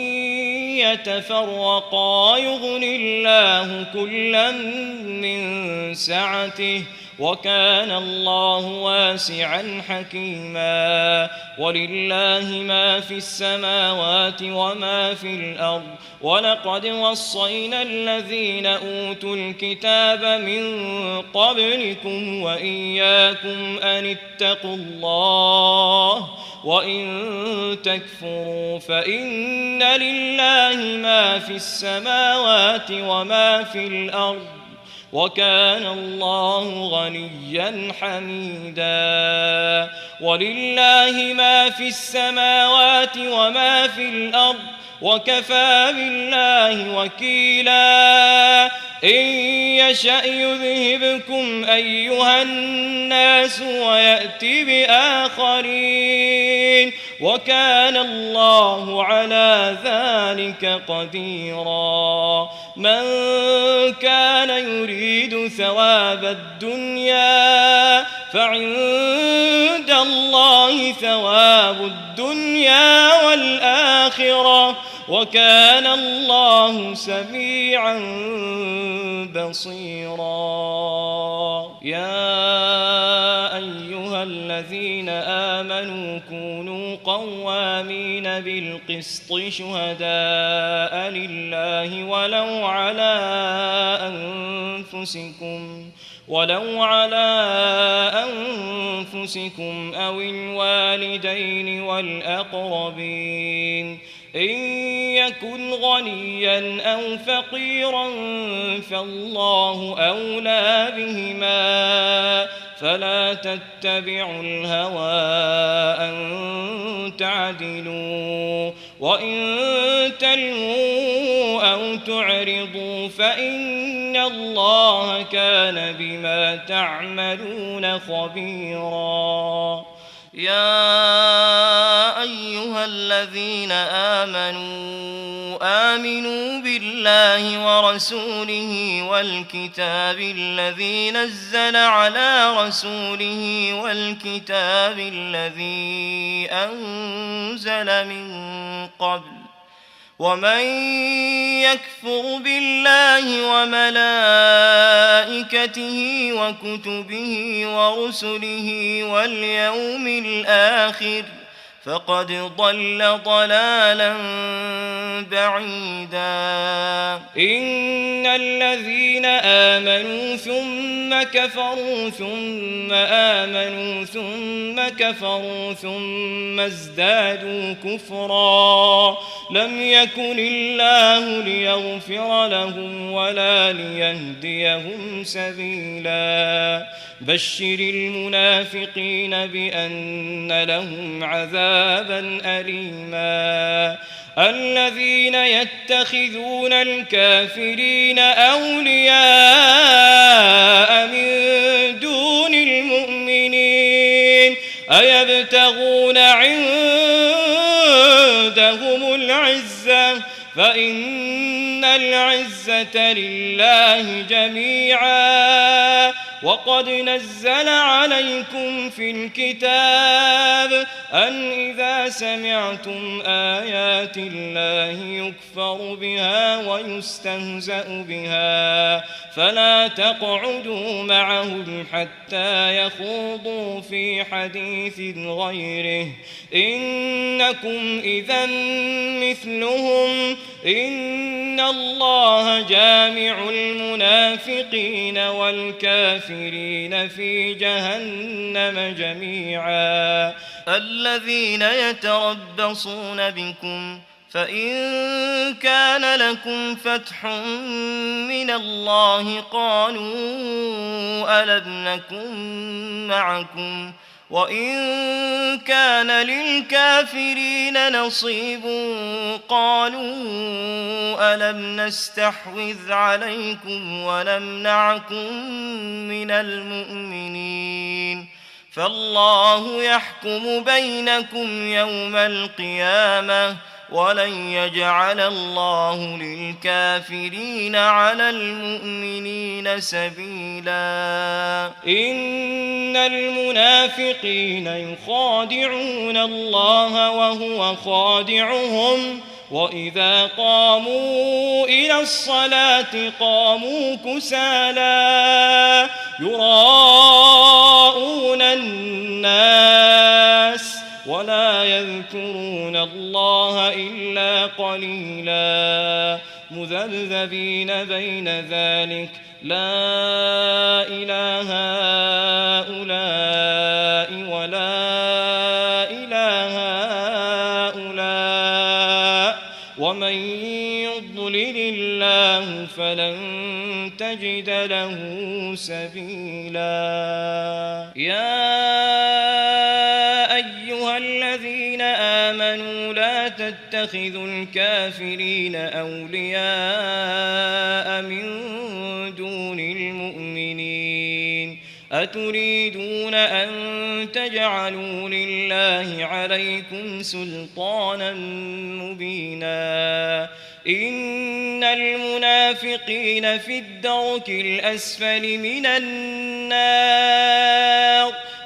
B: يتفرقا يغن الله كلا من سعته وكان الله واسعا حكيما ولله ما في السماوات وما في الأرض ولقد وصينا الذين أوتوا الكتاب من قبلكم وإياكم أن اتقوا الله وإن تكفروا فإن لله ما في السماوات وما في الأرض وكان الله غنيا حميدا ولله ما في السماوات وما في الأرض وكفى بالله وكيلا إن يشأ يذهبكم أيها الناس ويأتي بآخرين وكان الله على ذلك قديرا من كان يريد ثواب الدنيا فعند الله ثواب الدنيا والآخرة وكان الله سميعا بصيرا يا أيها الذين آمنوا كونوا قوامين بالقسط شهداء لله ولو على أنفسكم أو الوالدين والأقربين إن يكن غنيا أو فقيرا فالله أولى بهما فلا تتبعوا الهوى أن تعدلوا وإن تلووا أو تعرضوا فإن الله كان بما تعملون خبيرا
C: يا أيها الذين آمنوا بالله ورسوله والكتاب الذي نزل على رسوله والكتاب الذي أنزل من قبل ومن يكفر بالله وملائكته وكتبه ورسله واليوم الآخر فقد ضل ضلالا بعيدا
B: إن الذين آمنوا ثم كفروا ثم آمنوا ثم كفروا ثم ازدادوا كفرا لم يكن الله ليغفر لهم ولا ليهديهم سبيلا بشر المنافقين بأن لهم عذابا أليما الذين يتخذون الكافرين أولياء من دون المؤمنين أيبتغون عندهم العزة فإن العزة لله جميعا وقد نزل عليكم في الكتاب أن إذا سمعتم آيات الله يكفر بها ويستهزأ بها فلا تقعدوا معهم حتى يخوضوا في حديث غيره إنكم إذا مثلهم إن الله جامع المنافقين والكافرين في جهنم جميعا
C: الذين يتربصون بكم فإن كان لكم فتح من الله قالوا ألم نكن معكم وإن كان للكافرين نصيب قالوا ألم نستحوذ عليكم ونمنعكم من المؤمنين فالله يحكم بينكم يوم القيامة ولن يجعل الله للكافرين على المؤمنين سبيلا
B: إن المنافقين يخادعون الله وهو خادعهم وإذا قاموا إلى الصلاة قاموا كسالى يراءون الناس ولا يذكرون الله إلا قليلا مذبذبين بين ذلك لا إله هؤلاء ولا إله هؤلاء ومن يضلل الله فلن تجد له سبيلا يا أيها الذين آمنوا لا تتخذوا الكافرين أولياء من دون المؤمنين أتريدون أن تجعلوا لله عليكم سلطانا مبينا إن المنافقين في الدرك الأسفل من النار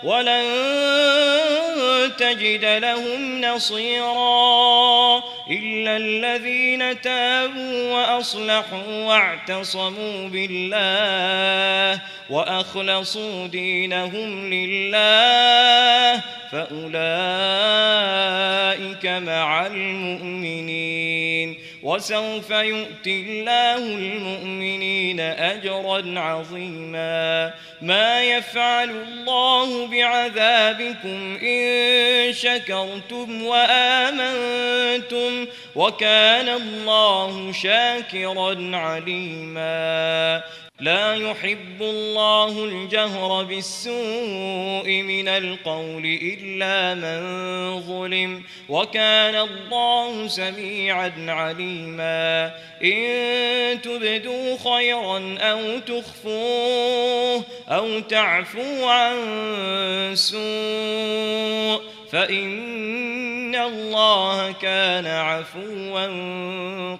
B: ولن تجد لهم نصيرا إلا الذين تابوا وأصلحوا واعتصموا بالله وأخلصوا دينهم لله فأولئك مع المؤمنين وسوف يؤتي الله المؤمنين أجرا عظيما ما يفعل الله بعذابكم إن شكرتم وآمنتم وكان الله شاكرا عليما لا يحب الله الجهر بالسوء من القول إلا من ظلم وكان الله سميعا عليما إن تبدوا خيرا أو تخفوه أو تعفوا عن سوء فإن الله كان عفوا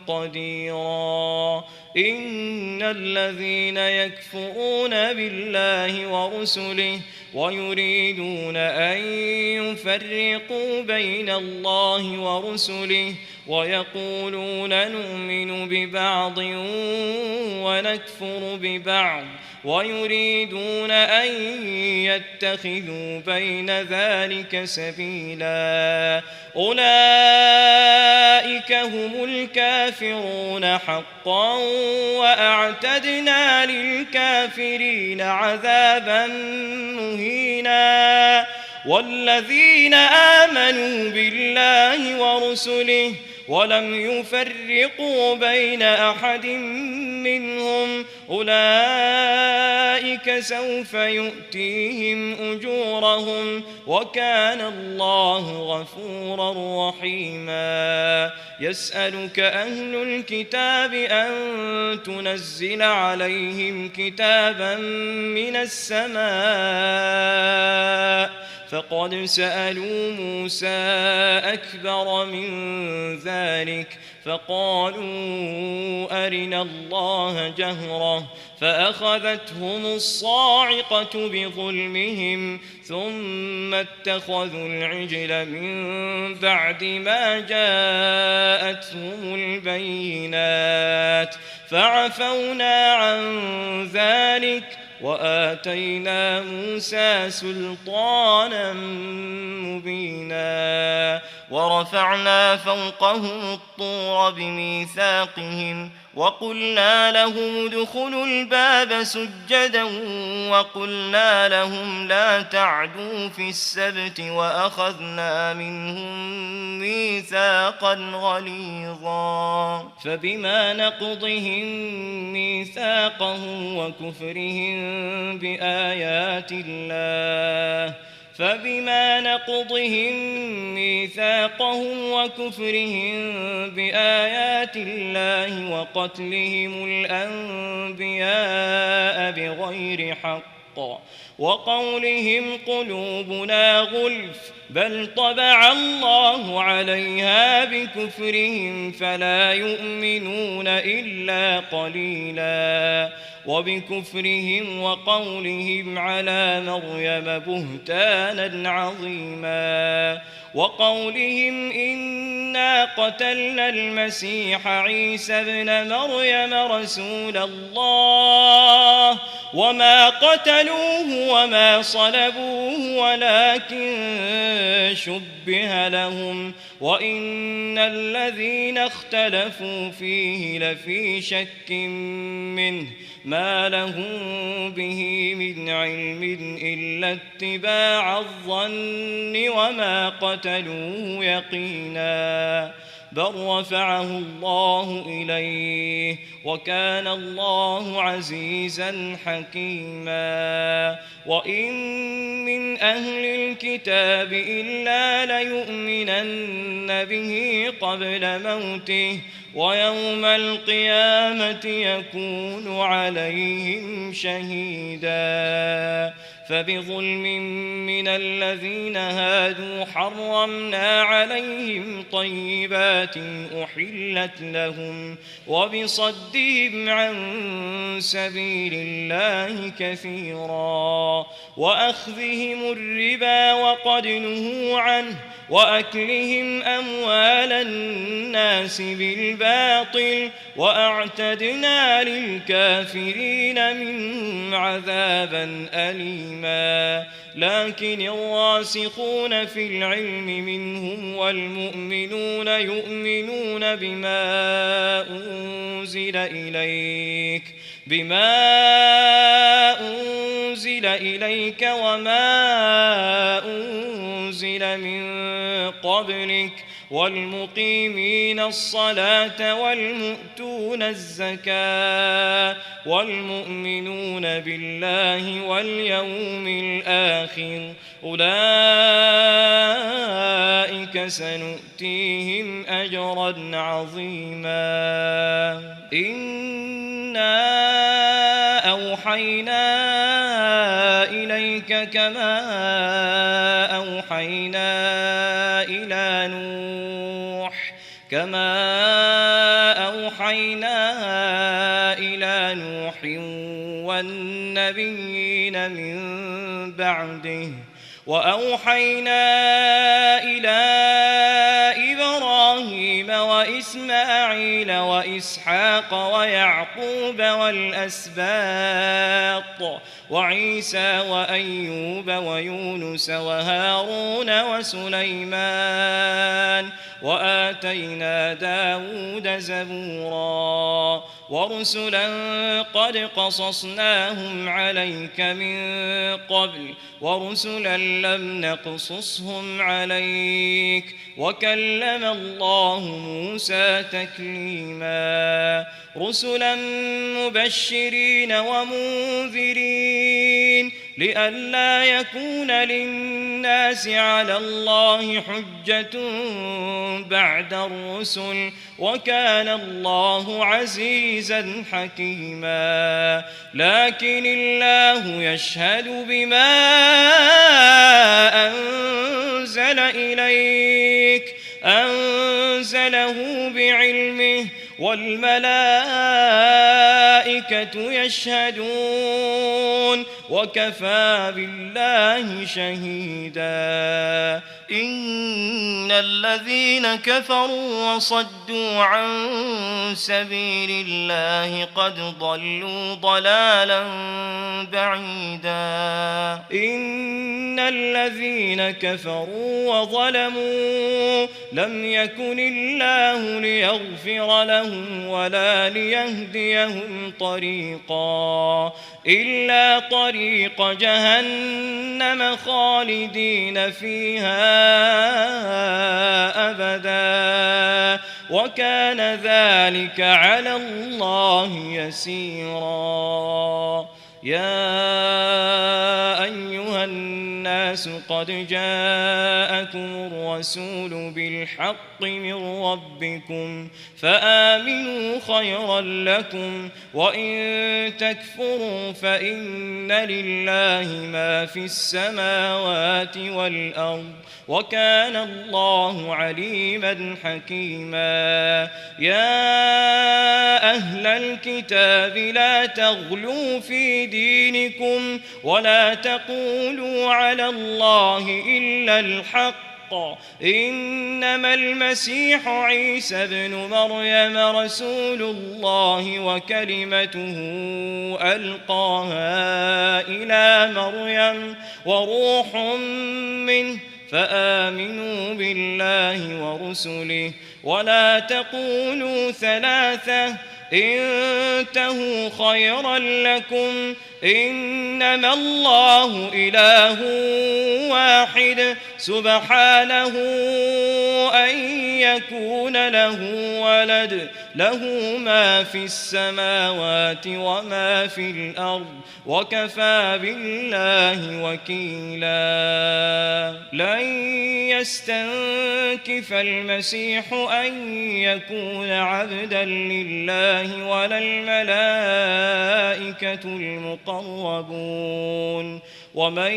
B: قديرا إن الذين يكفرون بالله ورسله ويريدون أن يفرقوا بين الله ورسله ويقولون نؤمن ببعض ونكفر ببعض ويريدون أن يتخذوا بين ذلك سبيلا أولئك هم الكافرون حقا وأعتدنا للكافرين عذابا مهينا والذين آمنوا بالله ورسله ولم يفرقوا بين أحد منهم أولئك سوف يؤتيهم أجورهم وكان الله غفورا رحيما يسألك أهل الكتاب أن تنزل عليهم كتابا من السماء فقد سألوا موسى أكبر من ذلك فقالوا أرنا الله جهرة فأخذتهم الصاعقة بظلمهم ثم اتخذوا العجل من بعد ما جاءتهم البينات فعفونا عن ذلك وآتينا موسى سلطانا مبينا ورفعنا فوقهم الطور بميثاقهم وقلنا لهم ادخلوا الباب سجدا وقلنا لهم لا تعدوا في السبت وأخذنا منهم ميثاقا غليظا فبما نقضهم ميثاقهم وكفرهم بآيات الله فبما نقضهم ميثاقهم وكفرهم بآيات الله وقتلهم الأنبياء بغير حق وقولهم قلوبنا غلف بل طبع الله عليها بكفرهم فلا يؤمنون إلا قليلا وبكفرهم وقولهم على مريم بهتانا عظيما وقولهم إنا قتلنا المسيح عيسى ابن مريم رسول الله وما قتلوه وما صلبوه ولكن شبه لهم وإن الذين اختلفوا فيه لفي شك منه ما لهم به من علم إلا اتباع الظن وما قتلوه يقينا بل رفعه الله إليه وكان الله عزيزا حكيما وإن من أهل الكتاب إلا ليؤمنن به قبل موته ويوم القيامة يكون عليهم شهيدا فبظلم من الذين هادوا حرمنا عليهم طيبات أحلت لهم وبصدهم عن سبيل الله كثيرا وأخذهم الربا وقد نهوا عنه وأكلهم أموال الناس بالباطل وأعتدنا للكافرين منهم عذابا أليما لكن الراسخون في العلم منهم والمؤمنون يؤمنون بما أنزل إليك وما أنزل من قبلك والمقيمين الصلاة والمؤتون الزكاة والمؤمنون بالله واليوم الآخر أولئك سنؤتيهم أجرا عظيما إنا أوحينا إليك كما أوحينا إلى نوح والنبيين من بعده وأوحينا إلى إبراهيم وإسماعيل وإسحاق ويعقوب والأسباط وعيسى وأيوب ويونس وهارون وسليمان وآتينا داود زبورا ورسلا قد قصصناهم عليك من قبل ورسلا لم نقصصهم عليك وكلم الله موسى تكليما رسلا مبشرين ومنذرين لئلا يكون للناس على الله حجة بعد الرسل وكان الله عزيزا حكيما لكن الله يشهد بما أنزل إليك أنزله بعلمه والملائكة يشهدون وكفى بالله شهيدا
C: إن الذين كفروا وصدوا عن سبيل الله قد ضلوا ضلالا بعيدا
B: إن الذين كفروا وظلموا لم يكن الله ليغفر لهم ولا ليهديهم طريقا إلا طريق جهنم خالدين فيها أبدا وكان ذلك على الله يسيرا يا أيها الناس الناس قد جاءكم الرسول بالحق من ربكم فآمنوا خيرا لكم وإن تكفروا فإن لله ما في السماوات والأرض وكان الله عليما حكيما يا أهل الكتاب لا تغلوا في دينكم ولا تقولوا على الله إلا الحق إنما المسيح عيسى بن مريم رسول الله وكلمته ألقاها إلى مريم وروح منه فآمنوا بالله ورسله ولا تقولوا ثلاثة انتهوا خيرا لكم إنما الله إله واحد سبحانه أن يكون له ولد له ما في السماوات وما في الأرض وكفى بالله وكيلا لن يستنكف المسيح أن يكون عبدا لله ولا الملائكة المقربون ومن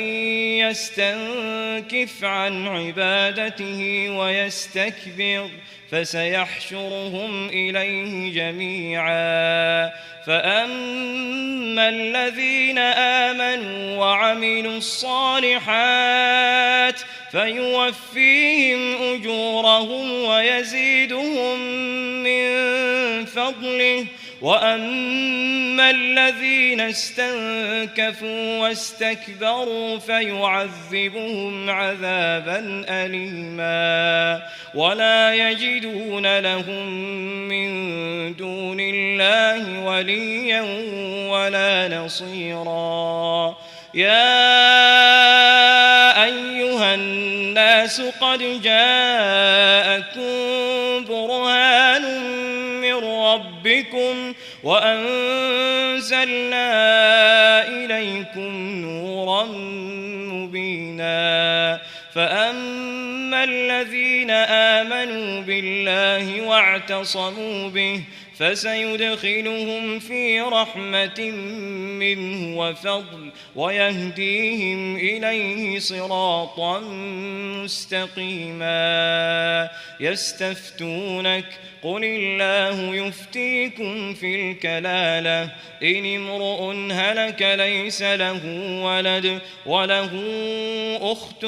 B: يستنكف عن عبادته ويستكبر فسيحشرهم إليه جميعا فأما الذين آمنوا وعملوا الصالحات فيوفيهم أجورهم ويزيدهم من فضله وأما الذين استنكفوا واستكبروا فيعذبهم عذابا أليما ولا يجدون لهم من دون الله وليا ولا نصيرا يا أيها الناس قد جاءكم برهان من ربكم وأنزلنا إليكم نورا مبينا فأما الذين آمنوا بالله واعتصموا به فسيدخلهم في رحمة منه وفضل ويهديهم إليه صراطا مستقيما يستفتونك قل الله يفتيكم في الكلالة إن امرؤ هلك ليس له ولد وله أخت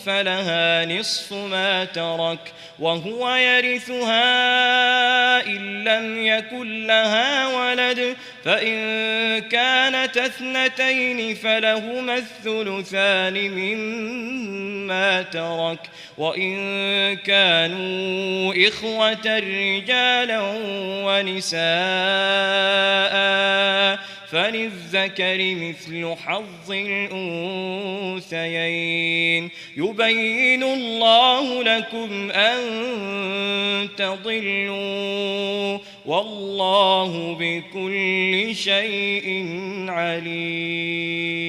B: فلها نصف ما ترك وهو يرثها إن لم يكن لها ولد فإن كانت اثنتين فلهما الثلثان مما ترك وإن كانوا إخوة رجالا ونساء فللذكر مثل حظ الأنثيين يبين الله لكم أن تضلوا والله بكل شيء عليم